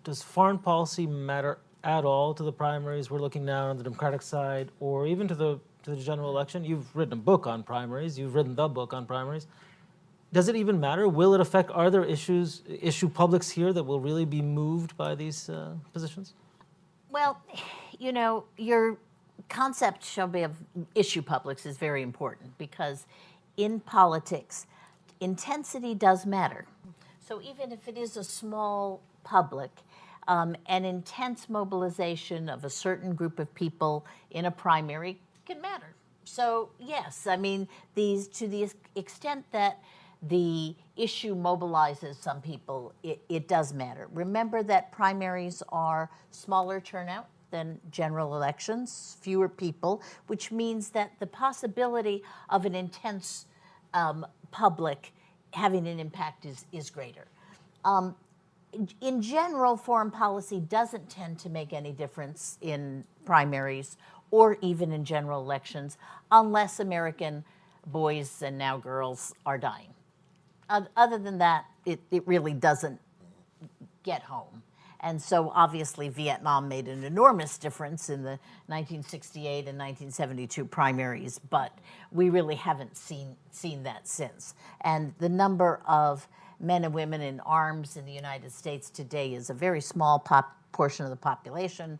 does foreign policy matter at all to the primaries we're looking now on the Democratic side, or even to the general election? You've written a book on primaries. You've written the book on primaries. Does it even matter? Will it affect, are there issue publics here that will really be moved by these positions? Well, your concept, Shelby, of issue publics is very important because in politics, intensity does matter. So even if it is a small public, an intense mobilization of a certain group of people in a primary can matter. So yes, I mean, to the extent that the issue mobilizes some people, it does matter. Remember that primaries are smaller turnout than general elections, fewer people, which means that the possibility of an intense public having an impact is greater. In general, foreign policy doesn't tend to make any difference in primaries or even in general elections unless American boys and now girls are dying. Other than that, it really doesn't get home. And so obviously Vietnam made an enormous difference in the 1968 and 1972 primaries, but we really haven't seen that since. And the number of men and women in arms in the United States today is a very small portion of the population.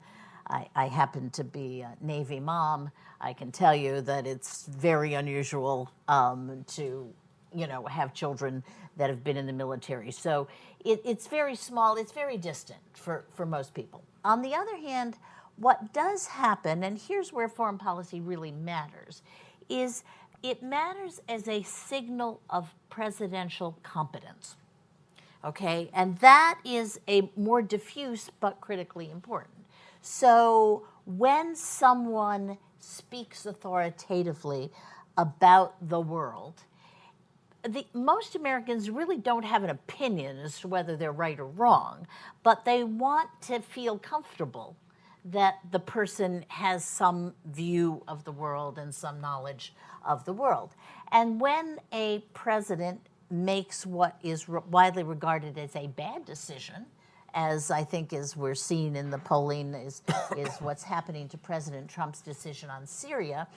I happen to be a Navy mom. I can tell you that it's very unusual to have children that have been in the military. So it's very small, it's very distant for most people. On the other hand, what does happen, and here's where foreign policy really matters, is it matters as a signal of presidential competence. Okay, and that is a more diffuse but critically important. So when someone speaks authoritatively about the world, most Americans really don't have an opinion as to whether they're right or wrong, but they want to feel comfortable that the person has some view of the world and some knowledge of the world. And when a president makes what is widely regarded as a bad decision, as I think as we're seeing in the polling is what's happening to President Trump's decision on Syria,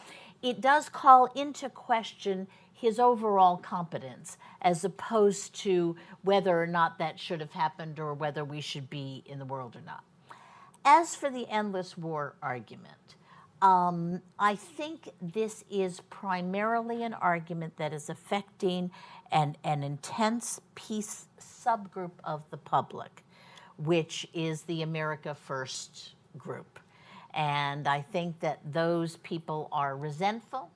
it does call into question his overall competence as opposed to whether or not that should have happened or whether we should be in the world or not. As for the endless war argument, I think this is primarily an argument that is affecting an intense piece subgroup of the public, which is the America First group. And I think that those people are resentful,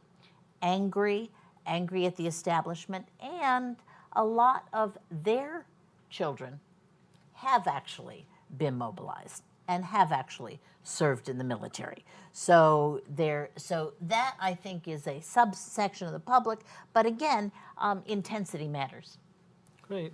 angry at the establishment, and a lot of their children have actually been mobilized and have actually served in the military. So that I think is a subsection of the public, but again, intensity matters. Great.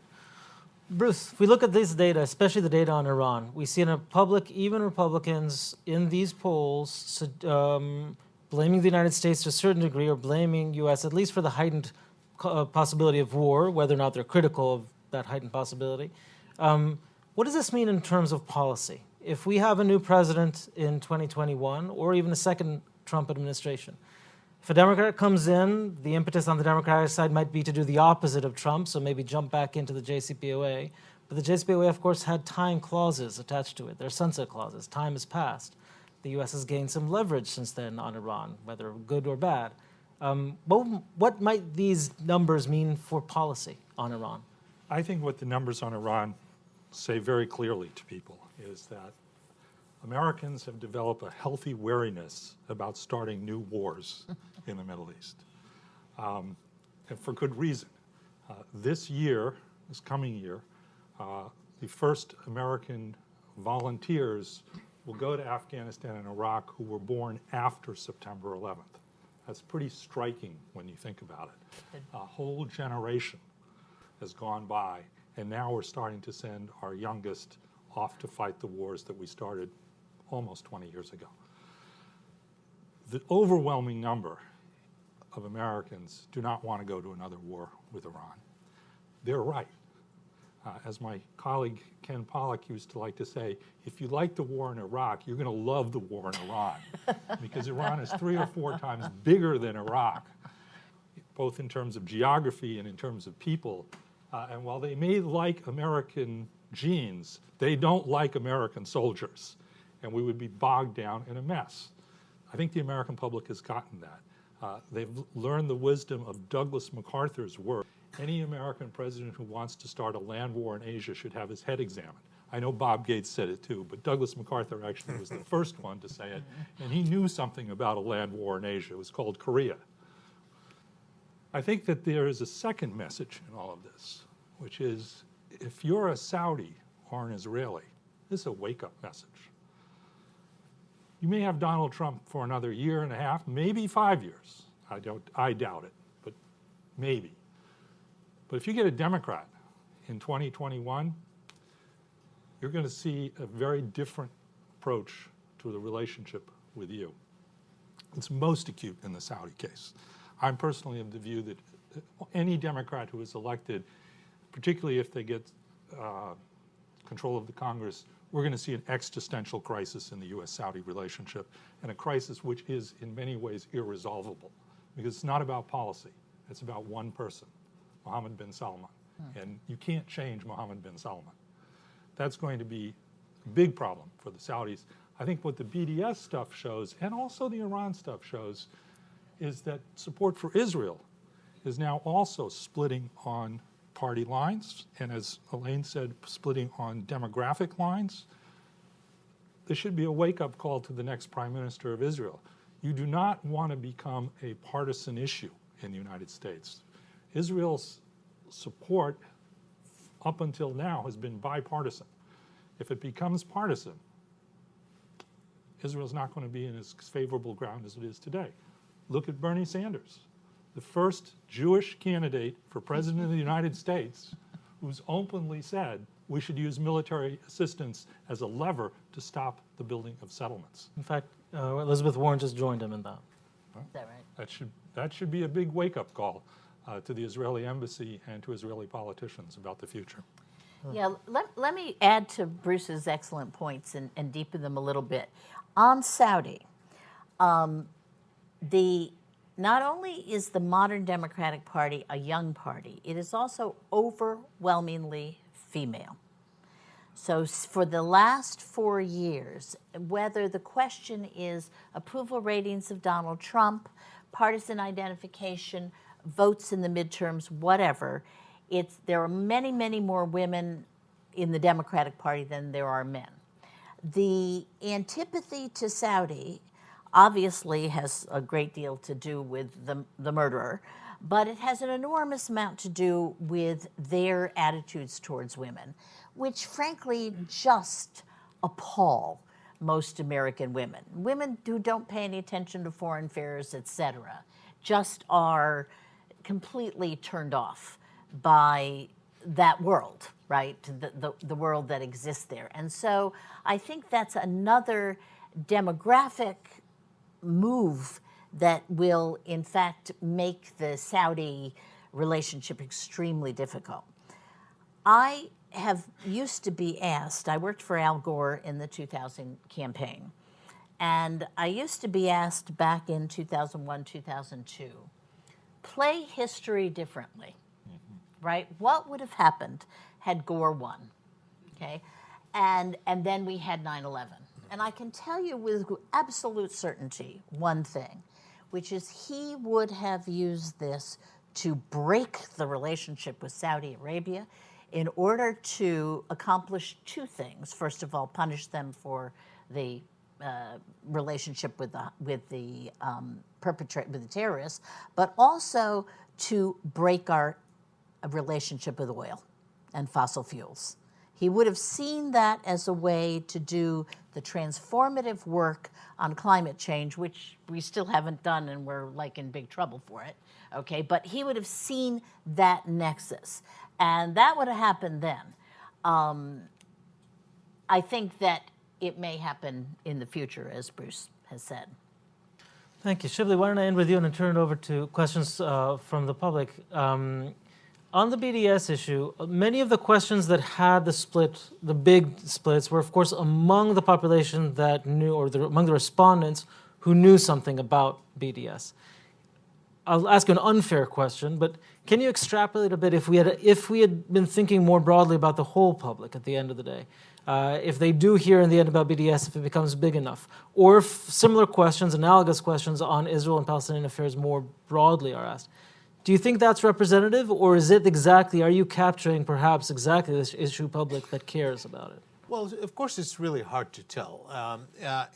Bruce, if we look at this data, especially the data on Iran, we see in the public, even Republicans in these polls blaming the United States to a certain degree or blaming U.S. at least for the heightened possibility of war, whether or not they're critical of that heightened possibility. What does this mean in terms of policy? If we have a new president in 2021 or even a second Trump administration, if a Democrat comes in, the impetus on the Democratic side might be to do the opposite of Trump, so maybe jump back into the JCPOA. But the JCPOA, of course, had time clauses attached to it. There are sunset clauses. Time has passed. The U.S. has gained some leverage since then on Iran, whether good or bad. What might these numbers mean for policy on Iran? I think what the numbers on Iran say very clearly to people is that Americans have developed a healthy wariness about starting new wars in the Middle East, and for good reason. This coming year, the first American volunteers will go to Afghanistan and Iraq who were born after September 11th. That's pretty striking when you think about it. A whole generation has gone by, and now we're starting to send our youngest off to fight the wars that we started almost 20 years ago. The overwhelming number of Americans do not want to go to another war with Iran. They're right. As my colleague Ken Pollack used to like to say, if you like the war in Iraq, you're going to love the war in Iran, because Iran is 3 or 4 times bigger than Iraq, both in terms of geography and in terms of people. And while they may like American genes, they don't like American soldiers, and we would be bogged down in a mess. I think the American public has gotten that. They've learned the wisdom of Douglas MacArthur's work. Any American president who wants to start a land war in Asia should have his head examined. I know Bob Gates said it too, but Douglas MacArthur actually was the first one to say it, and he knew something about a land war in Asia. It was called Korea. I think that there is a second message in all of this, which is if you're a Saudi or an Israeli, this is a wake-up message. You may have Donald Trump for another year and a half, maybe 5 years. I doubt it, but maybe. But if you get a Democrat in 2021, you're going to see a very different approach to the relationship with you. It's most acute in the Saudi case. I'm personally of the view that any Democrat who is elected, particularly if they get control of the Congress, we're going to see an existential crisis in the U.S.-Saudi relationship, and a crisis which is in many ways irresolvable, because it's not about policy. It's about one person, Mohammed bin Salman. And you can't change Mohammed bin Salman. That's going to be a big problem for the Saudis. I think what the BDS stuff shows, and also the Iran stuff shows, is that support for Israel is now also splitting on party lines, and as Elaine said, splitting on demographic lines. This should be a wake-up call to the next Prime Minister of Israel. You do not want to become a partisan issue in the United States. Israel's support up until now has been bipartisan. If it becomes partisan, Israel's not going to be in as favorable ground as it is today. Look at Bernie Sanders, the first Jewish candidate for president of the United States who's openly said we should use military assistance as a lever to stop the building of settlements. In fact, Elizabeth Warren just joined him in that. Is that right? That should be a big wake-up call to the Israeli embassy and to Israeli politicians about the future. Yeah, let me add to Bruce's excellent points and deepen them a little bit. On Saudi, not only is the modern Democratic Party a young party, it is also overwhelmingly female. So for the last 4 years, whether the question is approval ratings of Donald Trump, partisan identification, votes in the midterms, whatever, there are many, many more women in the Democratic Party than there are men. The antipathy to Saudi obviously has a great deal to do with the murderer, but it has an enormous amount to do with their attitudes towards women, which frankly just appall most American women. Women who don't pay any attention to foreign affairs, etc., just are completely turned off by that world, right? The world that exists there. And so I think that's another demographic move that will, in fact, make the Saudi relationship extremely difficult. I have used to be asked, I worked for Al Gore in the 2000 campaign, and I used to be asked back in 2001, 2002, play history differently, right? What would have happened had Gore won, okay? And then we had 9/11. And I can tell you with absolute certainty one thing, which is he would have used this to break the relationship with Saudi Arabia in order to accomplish two things. First of all, punish them for the relationship with the terrorists, but also to break our relationship with oil and fossil fuels. He would have seen that as a way to do the transformative work on climate change, which we still haven't done and we're like in big trouble for it, okay? But he would have seen that nexus, and that would have happened then. I think that it may happen in the future, as Bruce has said. Thank you. Shibley, why don't I end with you and then turn it over to questions from the public. On the BDS issue, many of the questions that had the big splits, were of course among the population that knew, or among the respondents who knew something about BDS. I'll ask you an unfair question, but can you extrapolate a bit if we had been thinking more broadly about the whole public at the end of the day? If they do hear in the end about BDS, if it becomes big enough, or if similar questions, analogous questions on Israel and Palestinian affairs more broadly are asked. Do you think that's representative, or is it exactly, are you capturing perhaps exactly this issue public that cares about it? Well, of course, it's really hard to tell.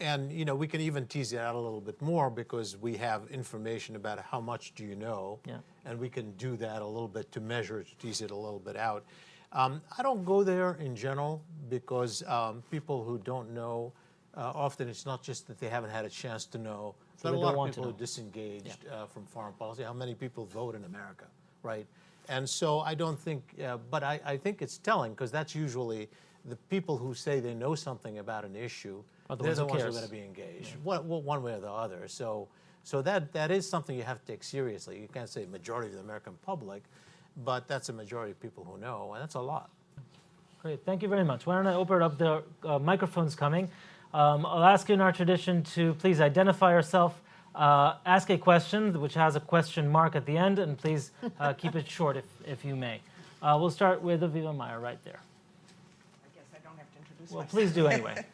And, you know, we can even tease it out a little bit more because we have information about how much do you know. Yeah. And we can do that a little bit to measure, to tease it a little bit out. I don't go there in general because people who don't know, often it's not just that they haven't had a chance to know, So but they a don't lot of want to people know. are disengaged from foreign policy. How many people vote in America, right? And so I don't think, but I think it's telling because that's usually the people who say they know something about an issue, Are the they're ones the who ones who are cares. going to be engaged, one way or the other. So that is something you have to take seriously. You can't say majority of the American public, but that's a majority of people who know, and that's a lot. Great, thank you very much. Why don't I open it up? The microphone's coming. I'll ask you in our tradition to please identify yourself, ask a question which has a question mark at the end, and please keep it short if you may. We'll start with Aviva Meyer right there. I guess I don't have to introduce Well, myself. please do anyway.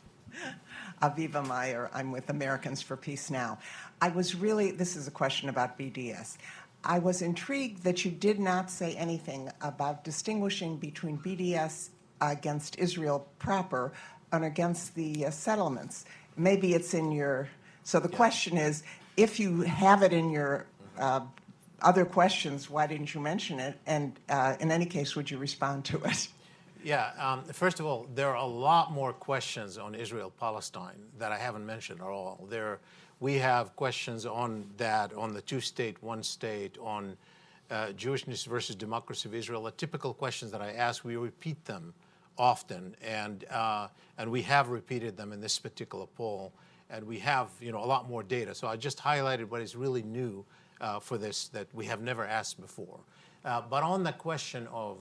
Aviva Meyer, I'm with Americans for Peace Now. This is a question about BDS. I was intrigued that you did not say anything about distinguishing between BDS against Israel proper and against the settlements. Maybe it's in your, so the question is, if you have it in your other questions, why didn't you mention it? And in any case, would you respond to it? Yeah, first of all, there are a lot more questions on Israel-Palestine that I haven't mentioned at all. We have questions on that, on the two-state, one-state, on Jewishness versus democracy of Israel. The typical questions that I ask, we repeat them often, and we have repeated them in this particular poll, and we have, you know, a lot more data. So I just highlighted what is really new for this that we have never asked before. But on the question of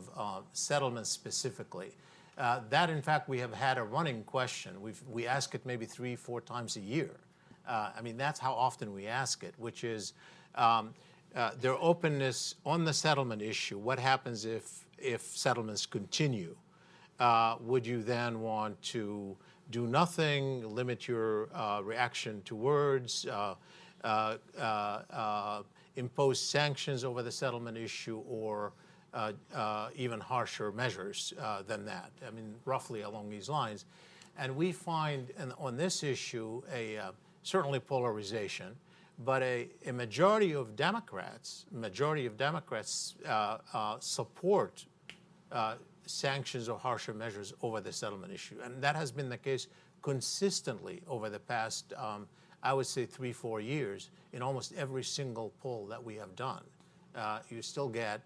settlements specifically, that in fact we have had a running question. We ask it maybe 3-4 times a year. I mean, that's how often we ask it, which is their openness on the settlement issue. What happens if settlements continue? Would you then want to do nothing, limit your reaction to words, impose sanctions over the settlement issue, or even harsher measures than that? I mean, roughly along these lines. And we find on this issue certainly polarization, but a majority of Democrats support sanctions or harsher measures over the settlement issue. And that has been the case consistently over the past, I would say, 3-4 years in almost every single poll that we have done. You still get,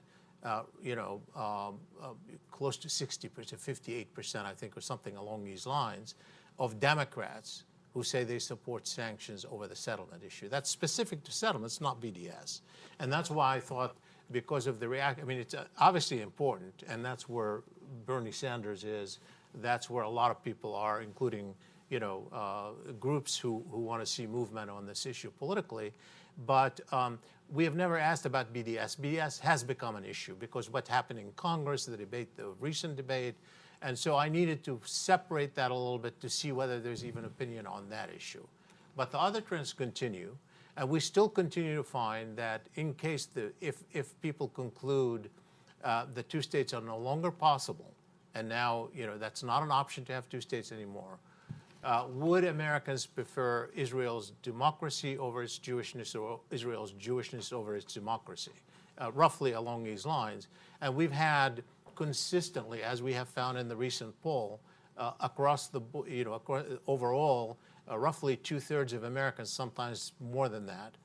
close to 60%, 58%, I think, or something along these lines, of Democrats who say they support sanctions over the settlement issue. That's specific to settlements, not BDS. And that's why I thought, because of the reaction, I mean, it's obviously important, and that's where Bernie Sanders is. That's where a lot of people are, including, groups who want to see movement on this issue politically. But we have never asked about BDS. BDS has become an issue because what's happened in Congress, the recent debate. And so I needed to separate that a little bit to see whether there's even opinion on that issue. But the other trends continue. And we still continue to find that in case if people conclude the two states are no longer possible, and now that's not an option to have two states anymore, would Americans prefer Israel's democracy over its Jewishness, or Israel's Jewishness over its democracy? Roughly along these lines. And we've had consistently, as we have found in the recent poll, across the overall, roughly 2/3 of Americans, sometimes more than that,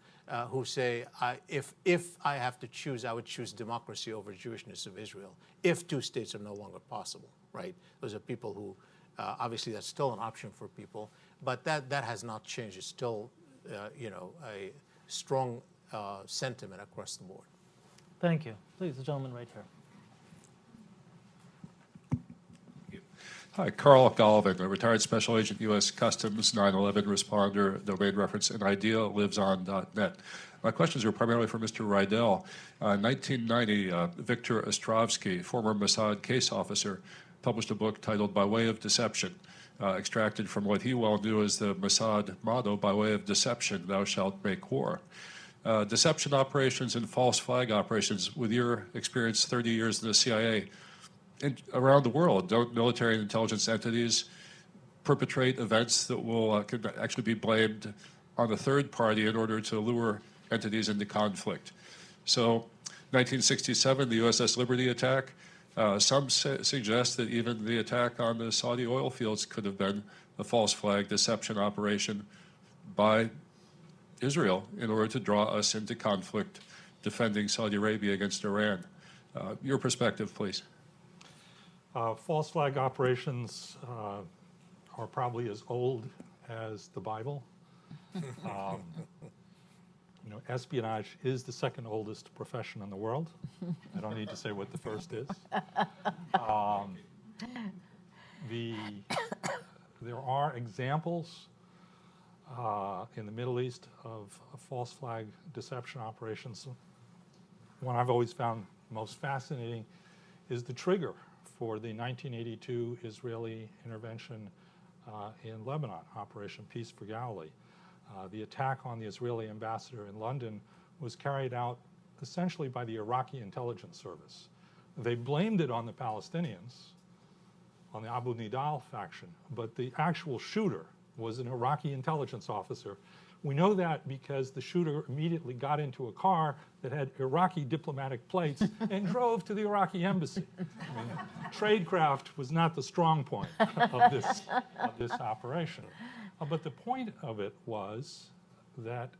who say, if I have to choose, I would choose democracy over Jewishness of Israel, if two states are no longer possible, right? Those are people who, obviously that's still an option for people, but that has not changed. It's still, a strong sentiment across the board. Thank you. Please, the gentleman right here. Hi, Carl Galvin, a retired special agent, U.S. Customs, 9/11 responder, domain reference, and idealivеson.net. My questions are primarily for Mr. Rydell. In 1990, Viktor Ostrovsky, former Mossad case officer, published a book titled By Way of Deception, extracted from what he well knew as the Mossad motto, by way of deception, thou shalt make war. Deception operations and false flag operations, with your experience 30 years in the CIA, around the world, don't military and intelligence entities perpetrate events that will could actually be blamed on a third party in order to lure entities into conflict. So 1967, the USS Liberty attack, some suggest that even the attack on the Saudi oil fields could have been a false flag deception operation by Israel in order to draw us into conflict defending Saudi Arabia against Iran. Your perspective, please. False flag operations are probably as old as the Bible. Espionage is the second oldest profession in the world. I don't need to say what the first is. There are examples in the Middle East of false flag deception operations. One I've always found most fascinating is the trigger for the 1982 Israeli intervention in Lebanon, Operation Peace for Galilee. The attack on the Israeli ambassador in London was carried out essentially by the Iraqi intelligence service. They blamed it on the Palestinians, on the Abu Nidal faction, but the actual shooter was an Iraqi intelligence officer. We know that because the shooter immediately got into a car that had Iraqi diplomatic plates and drove to the Iraqi embassy. I mean, tradecraft was not the strong point of this operation. But the point of it was that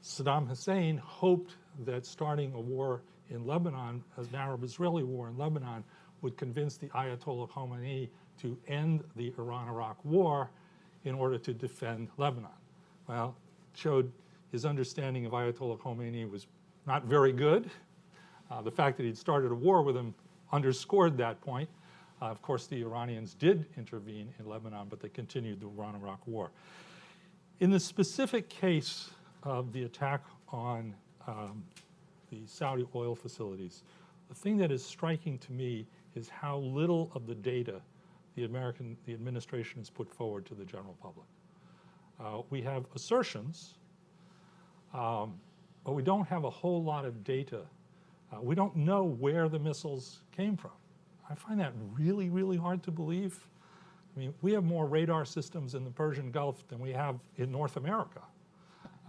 Saddam Hussein hoped that starting a war in Lebanon, an Arab-Israeli war in Lebanon, would convince the Ayatollah Khomeini to end the Iran-Iraq war in order to defend Lebanon. Well, it showed his understanding of Ayatollah Khomeini was not very good. The fact that he'd started a war with him underscored that point. Of course, the Iranians did intervene in Lebanon, but they continued the Iran-Iraq war. In the specific case of the attack on the Saudi oil facilities, the thing that is striking to me is how little of the data the administration has put forward to the general public. We have assertions, but we don't have a whole lot of data. We don't know where the missiles came from. I find that really, really hard to believe. I mean, we have more radar systems in the Persian Gulf than we have in North America.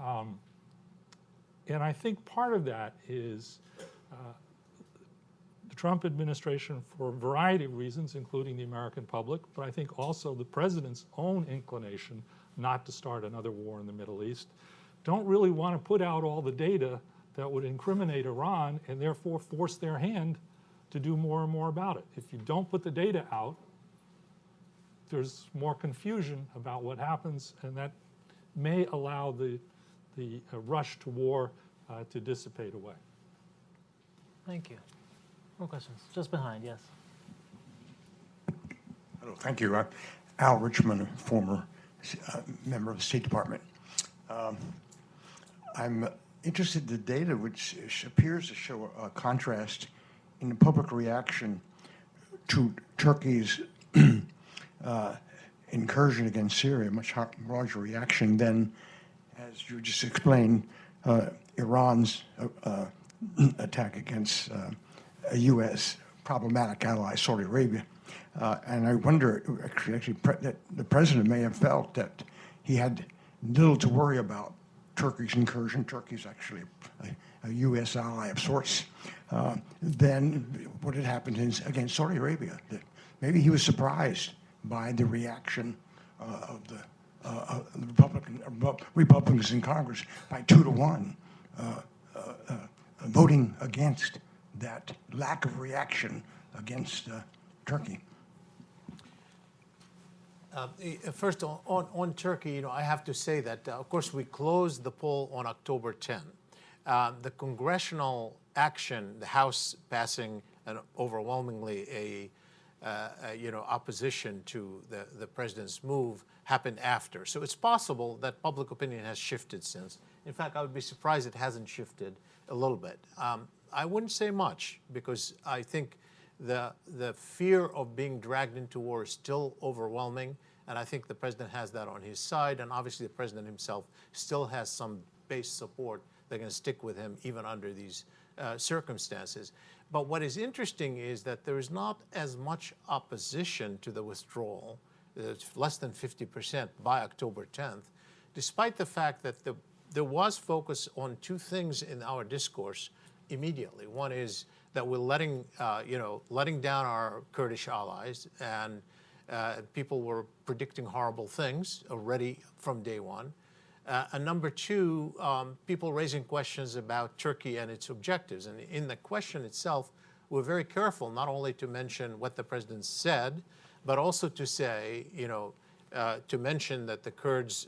And I think part of that is the Trump administration, for a variety of reasons, including the American public, but I think also the president's own inclination not to start another war in the Middle East, don't really want to put out all the data that would incriminate Iran and therefore force their hand to do more and more about it. If you don't put the data out, there's more confusion about what happens, and that may allow the rush to war to dissipate away. Thank you. More questions? Just behind, yes. Hello, thank you. Al Richmond, former member of the State Department. I'm interested in the data which appears to show a contrast in the public reaction to Turkey's incursion against Syria, a much larger reaction than, as you just explained, Iran's attack against a U.S. problematic ally, Saudi Arabia. And I wonder, actually, that the president may have felt that he had little to worry about Turkey's incursion. Turkey's actually a U.S. ally of sorts. Then what had happened against Saudi Arabia. That maybe he was surprised by the reaction of the Republicans in Congress by 2-1, voting against that lack of reaction against Turkey. First, on Turkey, I have to say that, of course, we closed the poll on October 10. The congressional action, the House passing an overwhelmingly opposition to the president's move, happened after. So it's possible that public opinion has shifted since. In fact, I would be surprised it hasn't shifted a little bit. I wouldn't say much, because I think the fear of being dragged into war is still overwhelming, and I think the president has that on his side, and obviously the president himself still has some base support that can stick with him even under these circumstances. But what is interesting is that there is not as much opposition to the withdrawal, it's less than 50% by October 10th, despite the fact that there was focus on two things in our discourse immediately. One is that we're letting down our Kurdish allies, and people were predicting horrible things already from day one. And number two, people raising questions about Turkey and its objectives. And in the question itself, we're very careful not only to mention what the president said, but also to say, to mention that the Kurds,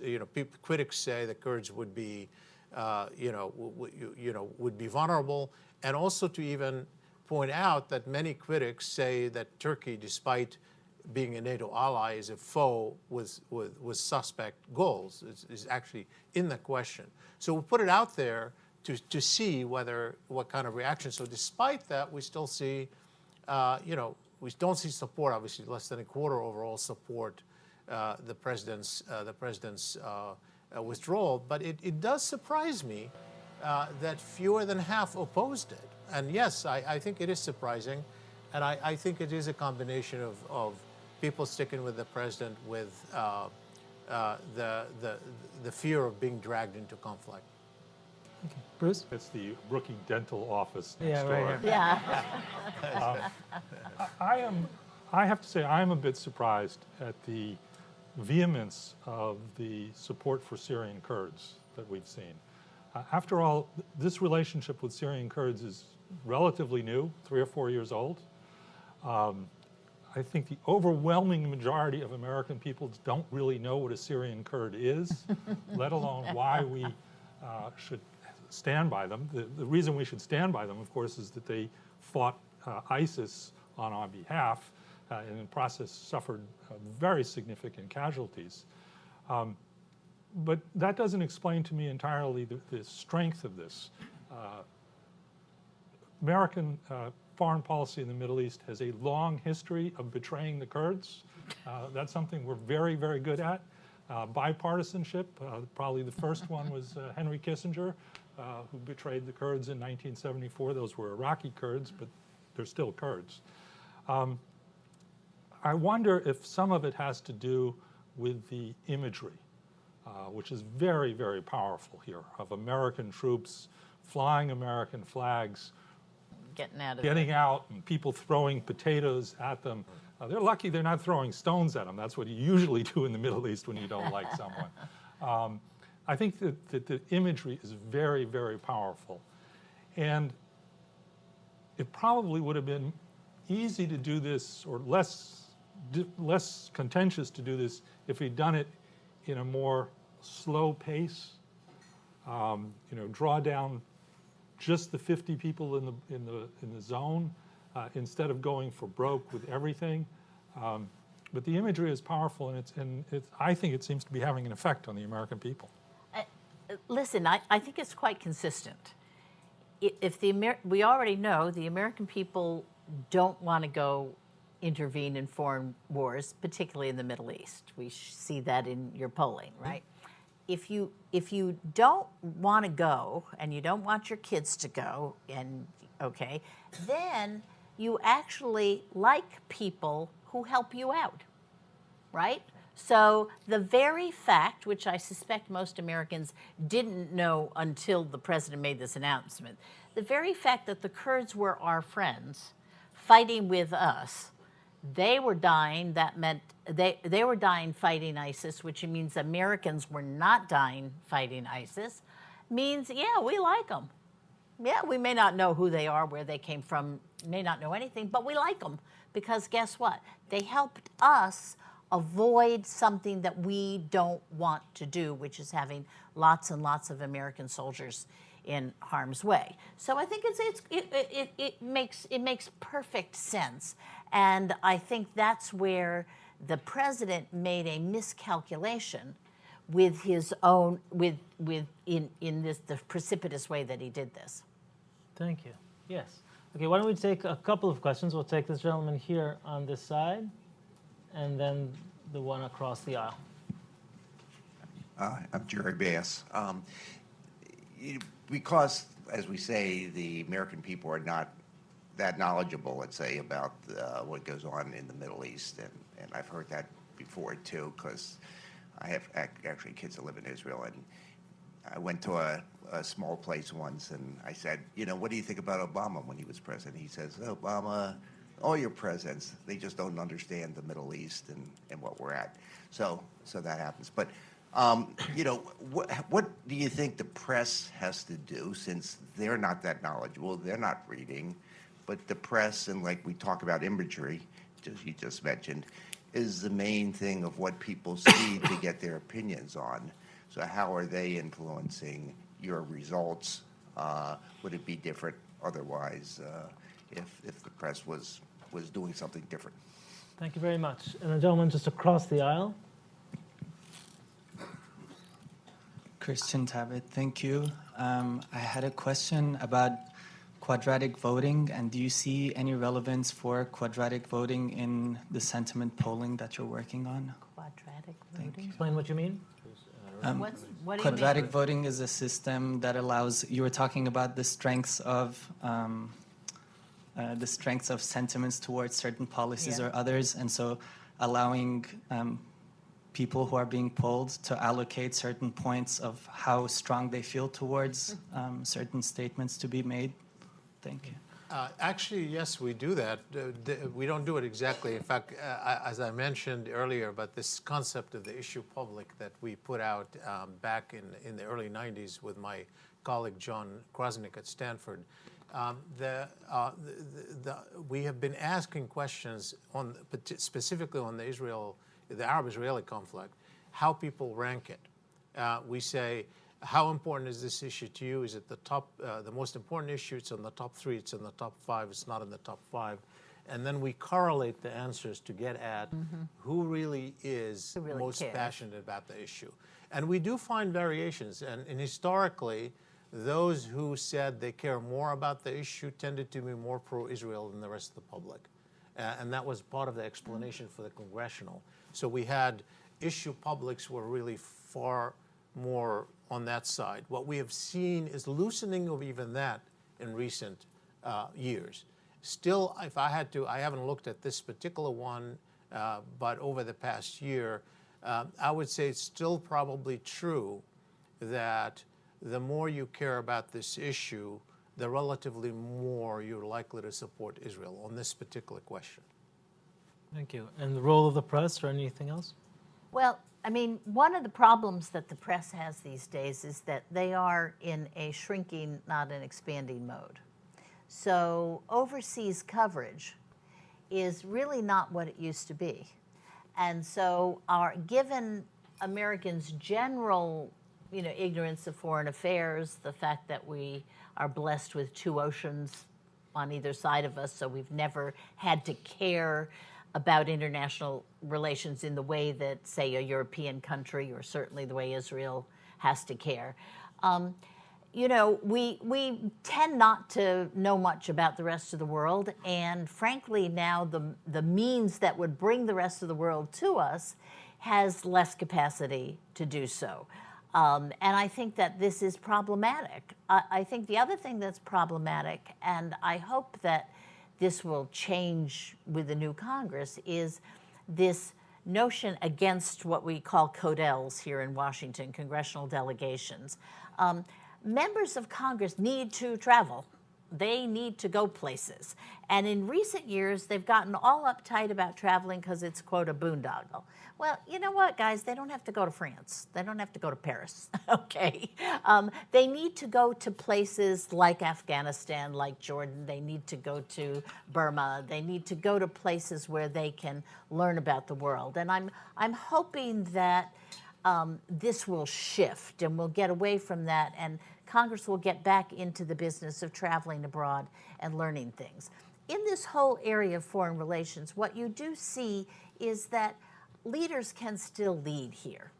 critics say the Kurds would be, would be vulnerable, and also to even point out that many critics say that Turkey, despite being a NATO ally, is a foe with suspect goals, is actually in the question. So we put it out there to see what kind of reaction. So despite that, we still see, we don't see support, obviously less than a quarter overall support the president's withdrawal. But it does surprise me that fewer than half opposed it. And yes, I think it is surprising. And I think it is a combination of people sticking with the president with the fear of being dragged into conflict. Okay. Bruce? It's the Brookings dental office next Yeah, door. right here. Yeah. I have to say, I'm a bit surprised at the vehemence of the support for Syrian Kurds that we've seen. After all, this relationship with Syrian Kurds is relatively new, 3 or 4 years old. I think the overwhelming majority of American people don't really know what a Syrian Kurd is, let alone why we should stand by them. The reason we should stand by them, of course, is that they fought ISIS on our behalf and in the process suffered very significant casualties. But that doesn't explain to me entirely the strength of this. American foreign policy in the Middle East has a long history of betraying the Kurds. That's something we're very, very good at. Bipartisanship, probably the first one was Henry Kissinger, who betrayed the Kurds in 1974. Those were Iraqi Kurds, but they're still Kurds. I wonder if some of it has to do with the imagery, which is very, very powerful here, of American troops flying American flags, getting out, and people throwing potatoes at them. They're lucky they're not throwing stones at them. That's what you usually do in the Middle East when you don't like someone. I think that the imagery is very, very powerful. And it probably would have been easy to do this, or less contentious to do this, if he'd done it in a more slow pace. Draw down just the 50 people in the zone instead of going for broke with everything. But the imagery is powerful, and I think it seems to be having an effect on the American people. Listen, I think it's quite consistent. We already know the American people don't want to go intervene in foreign wars, particularly in the Middle East. We see that in your polling, right? If you don't want to go, and you don't want your kids to go, then you actually like people who help you out, right? So the very fact, which I suspect most Americans didn't know until the president made this announcement, the very fact that the Kurds were our friends fighting with us, they were dying, that meant they were dying fighting ISIS, which means Americans were not dying fighting ISIS, means, yeah, we like them. Yeah, we may not know who they are, where they came from, may not know anything, but we like them because guess what? They helped us avoid something that we don't want to do, which is having lots and lots of American soldiers in harm's way. So I think it makes perfect sense, and I think that's where the president made a miscalculation with his own in the precipitous way that he did this. Thank you. Yes. Okay, why don't we take a couple of questions? We'll take this gentleman here on this side, and then the one across the aisle. I'm Jerry Bass. Because, as we say, the American people are not that knowledgeable, let's say, about what goes on in the Middle East, and I've heard that before too, because I have actually kids that live in Israel, and I went to a small place once, and I said, you know, what do you think about Obama when he was president? He says, Obama, all your presidents, they just don't understand the Middle East and what we're at. So that happens. But, you know, what do you think the press has to do, since they're not that knowledgeable, they're not reading, but the press, and like we talk about imagery, as you just mentioned, is the main thing of what people see to get their opinions on. So how are they influencing your results? Would it be different otherwise if the press was doing something different? Thank you very much. And the gentleman just across the aisle. Christian Tabit, thank you. I had a question about quadratic voting, and do you see any relevance for quadratic voting in the sentiment polling that you're working on? Quadratic Thank voting? you. Explain what you mean. What do you mean? Quadratic voting is a system that allows, you were talking about the strengths of sentiments towards certain policies Yeah. or others, and so allowing people who are being polled to allocate certain points of how strong they feel towards certain statements to be made. Thank you. Actually, yes, we do that. We don't do it exactly. In fact, as I mentioned earlier, but this concept of the issue public that we put out back in the early 90s with my colleague John Krasnick at Stanford, we have been asking questions specifically on the Arab-Israeli conflict, how people rank it. We say, how important is this issue to you? Is it the most important issue? It's in the top 3, it's in the top 5, it's not in the top 5. And then we correlate the answers to get at who really is most cares. passionate about the issue. And we do find variations. And historically, those who said they care more about the issue tended to be more pro-Israel than the rest of the public. And that was part of the explanation for the congressional. So we had issue publics were really far more on that side. What we have seen is loosening of even that in recent years. Still, if I had to, I haven't looked at this particular one, but over the past year, I would say it's still probably true that the more you care about this issue, the relatively more you're likely to support Israel on this particular question. Thank you. And the role of the press or anything else? Well, I mean, one of the problems that the press has these days is that they are in a shrinking, not an expanding mode. So overseas coverage is really not what it used to be. And so given Americans' general, ignorance of foreign affairs, the fact that we are blessed with 2 oceans on either side of us, so we've never had to care about international relations in the way that, say, a European country, or certainly the way Israel has to care. We tend not to know much about the rest of the world, and frankly now the means that would bring the rest of the world to us has less capacity to do so. And I think that this is problematic. I think the other thing that's problematic, and I hope that this will change with the new Congress, is this notion against what we call CODELs here in Washington, congressional delegations. Members of Congress need to travel. They need to go places. And in recent years, they've gotten all uptight about traveling because it's, quote, a boondoggle. Well, you know what, guys? They don't have to go to France. They don't have to go to Paris, okay? They need to go to places like Afghanistan, like Jordan. They need to go to Burma. They need to go to places where they can learn about the world. And I'm hoping that this will shift and we'll get away from that, and Congress will get back into the business of traveling abroad and learning things. In this whole area of foreign relations, what you do see is that leaders can still lead here.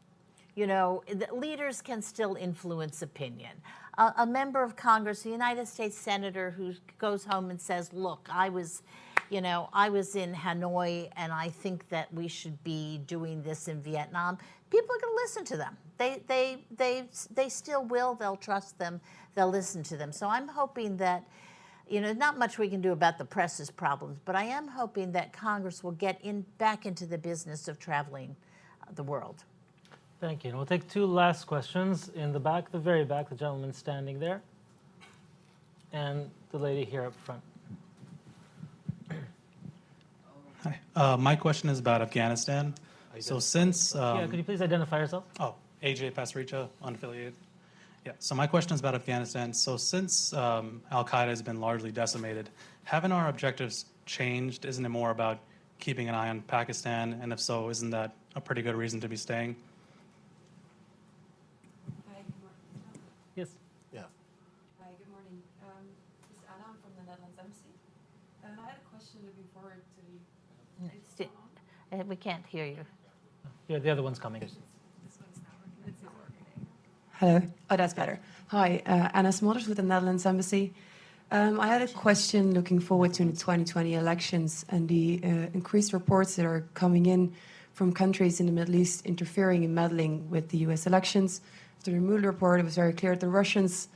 Leaders can still influence opinion. A member of Congress, a United States senator who goes home and says, look, I was in Hanoi and I think that we should be doing this in Vietnam. People are going to listen to them. They still will. They'll trust them. They'll listen to them. So I'm hoping that not much we can do about the press's problems, but I am hoping that Congress will get back into the business of traveling the world. Thank you. And we'll take two last questions in the back, the very back, the gentleman standing there, and the lady here up front. Hi. My question is about Afghanistan. So since... yeah, could you please identify yourself? Oh, AJ Pasricha, unaffiliated. Yeah, so my question is about Afghanistan. So since Al-Qaeda has been largely decimated, haven't our objectives changed? Isn't it more about keeping an eye on Pakistan? And if so, isn't that a pretty good reason to be staying? Hi, good morning. Yes. Yeah. Hi, good morning. This is Anna. I'm from the Netherlands Embassy. And I had a question looking forward to the... We can't hear you. Yeah, the other one's coming. This one's not working. This is working. Hello. Oh, that's better. Hi, Anna Smolders with the Netherlands Embassy. I had a question looking forward to the 2020 elections and the increased reports that are coming in from countries in the Middle East interfering and meddling with the U.S. elections. After the Mueller report, it was very clear that the Russians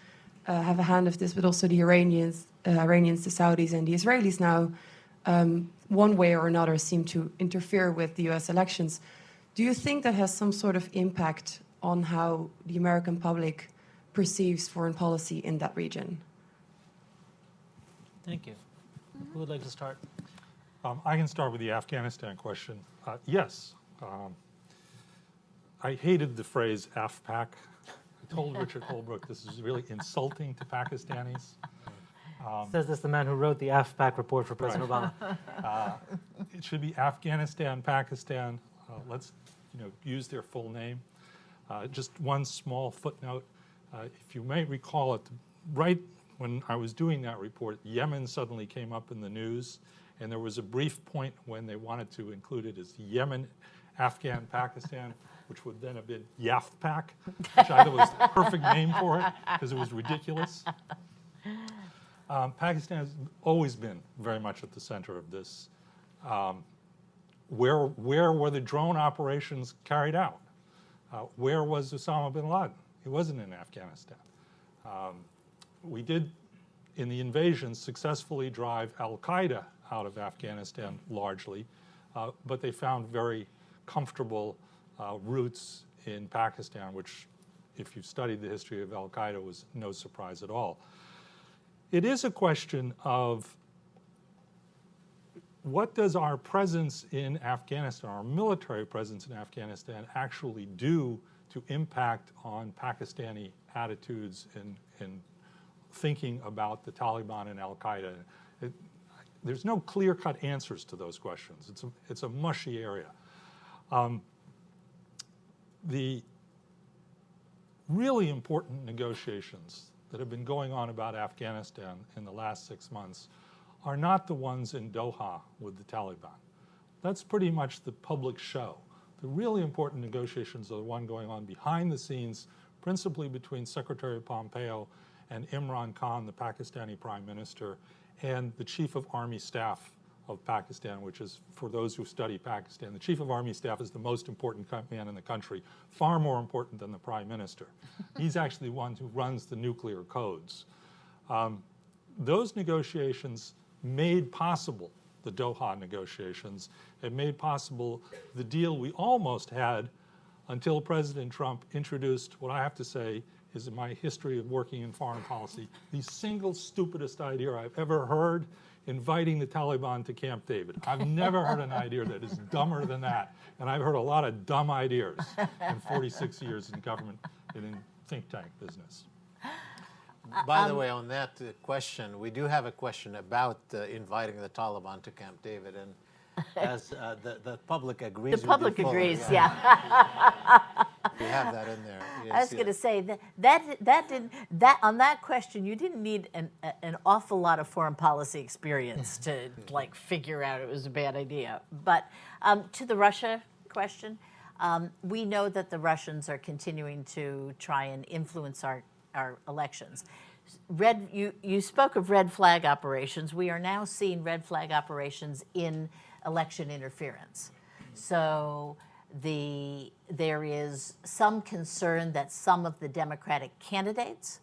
have a hand of this, but also the Iranians, the Saudis, and the Israelis now, one way or another, seem to interfere with the U.S. elections. Do you think that has some sort of impact on how the American public perceives foreign policy in that region? Thank you. Who would like to start? I can start with the Afghanistan question. Yes. I hated the phrase AFPAC. I told Richard Holbrooke this is really insulting to Pakistanis. Says this the man who wrote the AFPAC report for President Obama. It should be Afghanistan, Pakistan. Let's use their full name. Just one small footnote. If you may recall it, right when I was doing that report, Yemen suddenly came up in the news, and there was a brief point when they wanted to include it as Yemen, Afghan, Pakistan, which would then have been YAFPAC, which I thought was the perfect name for it because it was ridiculous. Pakistan has always been very much at the center of this. Where were the drone operations carried out? Where was Osama bin Laden? He wasn't in Afghanistan. We did, in the invasion, successfully drive al-Qaeda out of Afghanistan largely, but they found very comfortable roots in Pakistan, which, if you've studied the history of al-Qaeda, was no surprise at all. It is a question of what does our presence in Afghanistan, our military presence in Afghanistan, actually do to impact on Pakistani attitudes and thinking about the Taliban and al-Qaeda? There's no clear-cut answers to those questions. It's a mushy area. The really important negotiations that have been going on about Afghanistan in the last 6 months are not the ones in Doha with the Taliban. That's pretty much the public show. The really important negotiations are the one going on behind the scenes, principally between Secretary Pompeo and Imran Khan, the Pakistani Prime Minister, and the Chief of Army Staff of Pakistan, which is, for those who study Pakistan, the Chief of Army Staff is the most important man in the country, far more important than the Prime Minister. He's actually the one who runs the nuclear codes. Those negotiations made possible the Doha negotiations. It made possible the deal we almost had until President Trump introduced what I have to say is, in my history of working in foreign policy, the single stupidest idea I've ever heard: inviting the Taliban to Camp David. I've never heard an idea that is dumber than that. And I've heard a lot of dumb ideas in 46 years in government and in think tank business. By the way, on that question, we do have a question about inviting the Taliban to Camp David, and as the public agrees with you fully. The public agrees, yeah. We have that in there. Yes, I was going to say that on that question, you didn't need an awful lot of foreign policy experience to figure out it was a bad idea. But to the Russia question, we know that the Russians are continuing to try and influence our elections. You spoke of red flag operations. We are now seeing red flag operations in election interference. So there is some concern that some of the Democratic candidates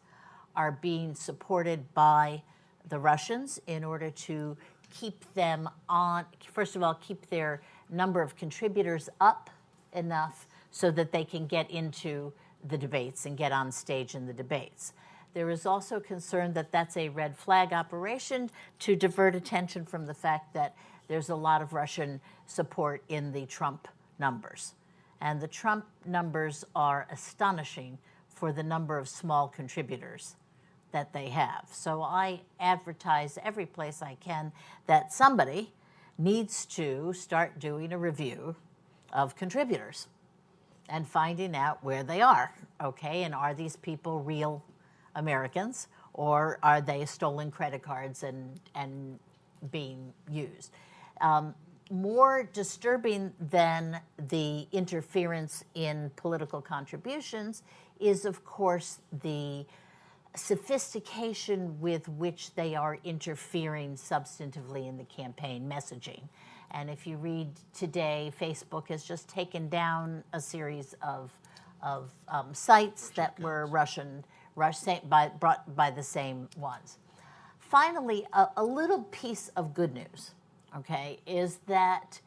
are being supported by the Russians in order to keep them on, first of all, keep their number of contributors up enough so that they can get into the debates and get on stage in the debates. There is also concern that that's a red flag operation to divert attention from the fact that there's a lot of Russian support in the Trump numbers. And the Trump numbers are astonishing for the number of small contributors that they have. So I advertise every place I can that somebody needs to start doing a review of contributors and finding out where they are, okay? And are these people real Americans, or are they stolen credit cards and being used? More disturbing than the interference in political contributions is, of course, the sophistication with which they are interfering substantively in the campaign messaging. And if you read today, Facebook has just taken down a series of sites that were brought by the same ones. Finally, a little piece of good news, okay, is that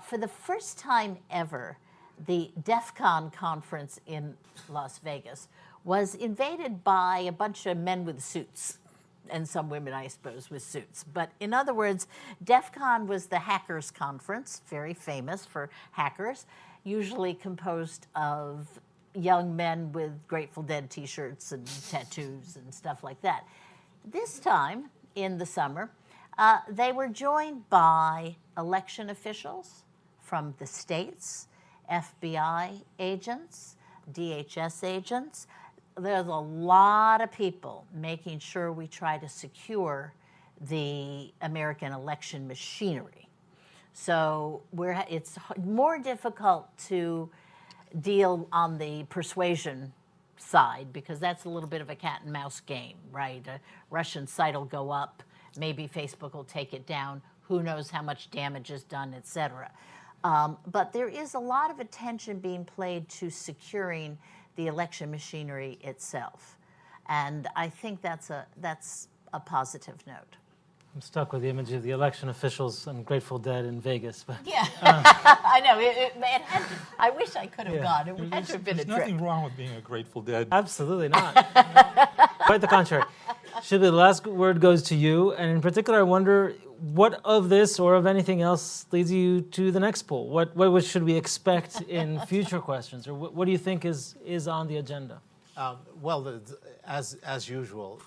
for the first time ever, the DEF CON conference in Las Vegas was invaded by a bunch of men with suits, and some women, I suppose, with suits. But in other words, DEF CON was the hackers conference, very famous for hackers, usually composed of young men with Grateful Dead t-shirts and tattoos and stuff like that. This time, in the summer, they were joined by election officials from the states, FBI agents, DHS agents. There's a lot of people making sure we try to secure the American election machinery. So it's more difficult to deal on the persuasion side because that's a little bit of a cat and mouse game, right? A Russian site will go up, maybe Facebook will take it down, who knows how much damage is done, et cetera. But there is a lot of attention being played to securing the election machinery itself. And I think that's a positive note. I'm stuck with the image of the election officials and Grateful Dead in Vegas. But, yeah, I know. It had to, I wish I could have gone. It had to have been a trip. There's nothing wrong with being a Grateful Dead. Absolutely not. Quite the contrary. Shibley, the last word goes to you. And in particular, I wonder what of this or of anything else leads you to the next poll? What should we expect in future questions? Or what do you think is on the agenda? Well, as usual,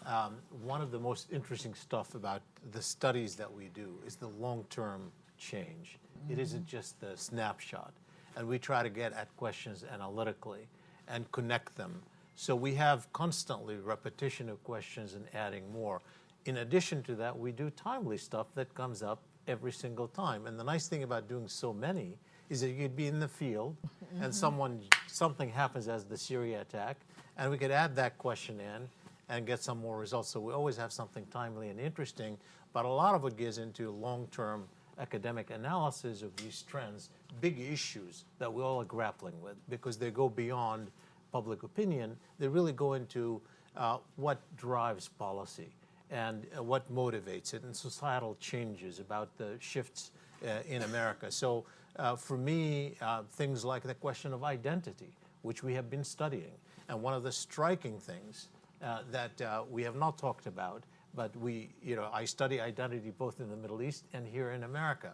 one of the most interesting stuff about the studies that we do is the long-term change. It isn't just the snapshot. And we try to get at questions analytically and connect them. So we have constantly repetition of questions and adding more. In addition to that, we do timely stuff that comes up every single time. And the nice thing about doing so many is that you'd be in the field and something happens as the Syria attack, and we could add that question in and get some more results. So we always have something timely and interesting, but a lot of it gets into long-term academic analysis of these trends, big issues that we all are grappling with because they go beyond public opinion. They really go into what drives policy and what motivates it and societal changes about the shifts in America. So for me, things like the question of identity, which we have been studying. And one of the striking things that we have not talked about, but I study identity both in the Middle East and here in America.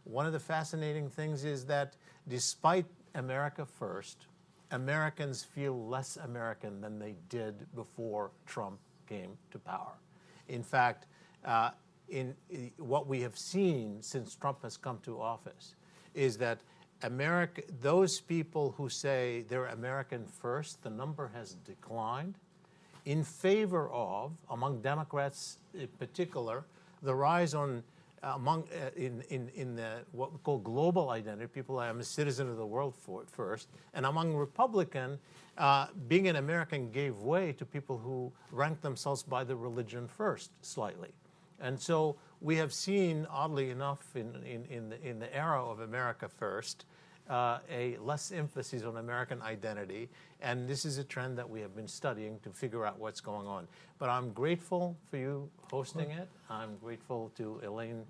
One of the fascinating things is that despite America first, Americans feel less American than they did before Trump came to power. In fact, in what we have seen since Trump has come to office is that those people who say they're American first, the number has declined in favor of, among Democrats in particular, the rise in the what we call global identity. People, I'm a citizen of the world first, and among Republican, being an American gave way to people who ranked themselves by the religion first, slightly. And so we have seen, oddly enough, in the era of America first, a less emphasis on American identity, and this is a trend that we have been studying to figure out what's going on. But I'm grateful for you hosting it. I'm grateful to Elaine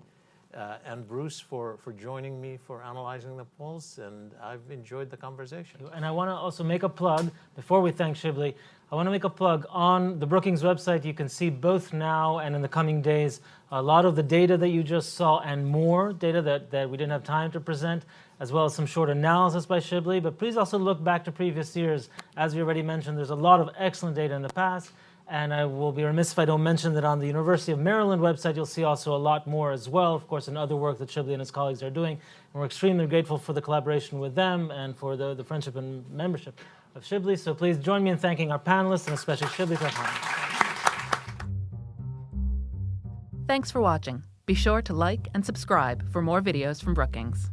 and Bruce for joining me for analyzing the polls, and I've enjoyed the conversation. And I want to also make a plug, before we thank Shibley, I want to make a plug. On the Brookings website, you can see both now and in the coming days a lot of the data that you just saw and more data that we didn't have time to present, as well as some short analysis by Shibley. But please also look back to previous years. As we already mentioned, there's a lot of excellent data in the past. And I will be remiss if I don't mention that on the University of Maryland website, you'll see also a lot more as well, of course, and other work that Shibley and his colleagues are doing. And we're extremely grateful for the collaboration with them and for the friendship and membership of Shibley. So please join me in thanking our panelists, and especially Shibley Telhami. Thanks for watching. Be sure to like and subscribe for more videos from Brookings.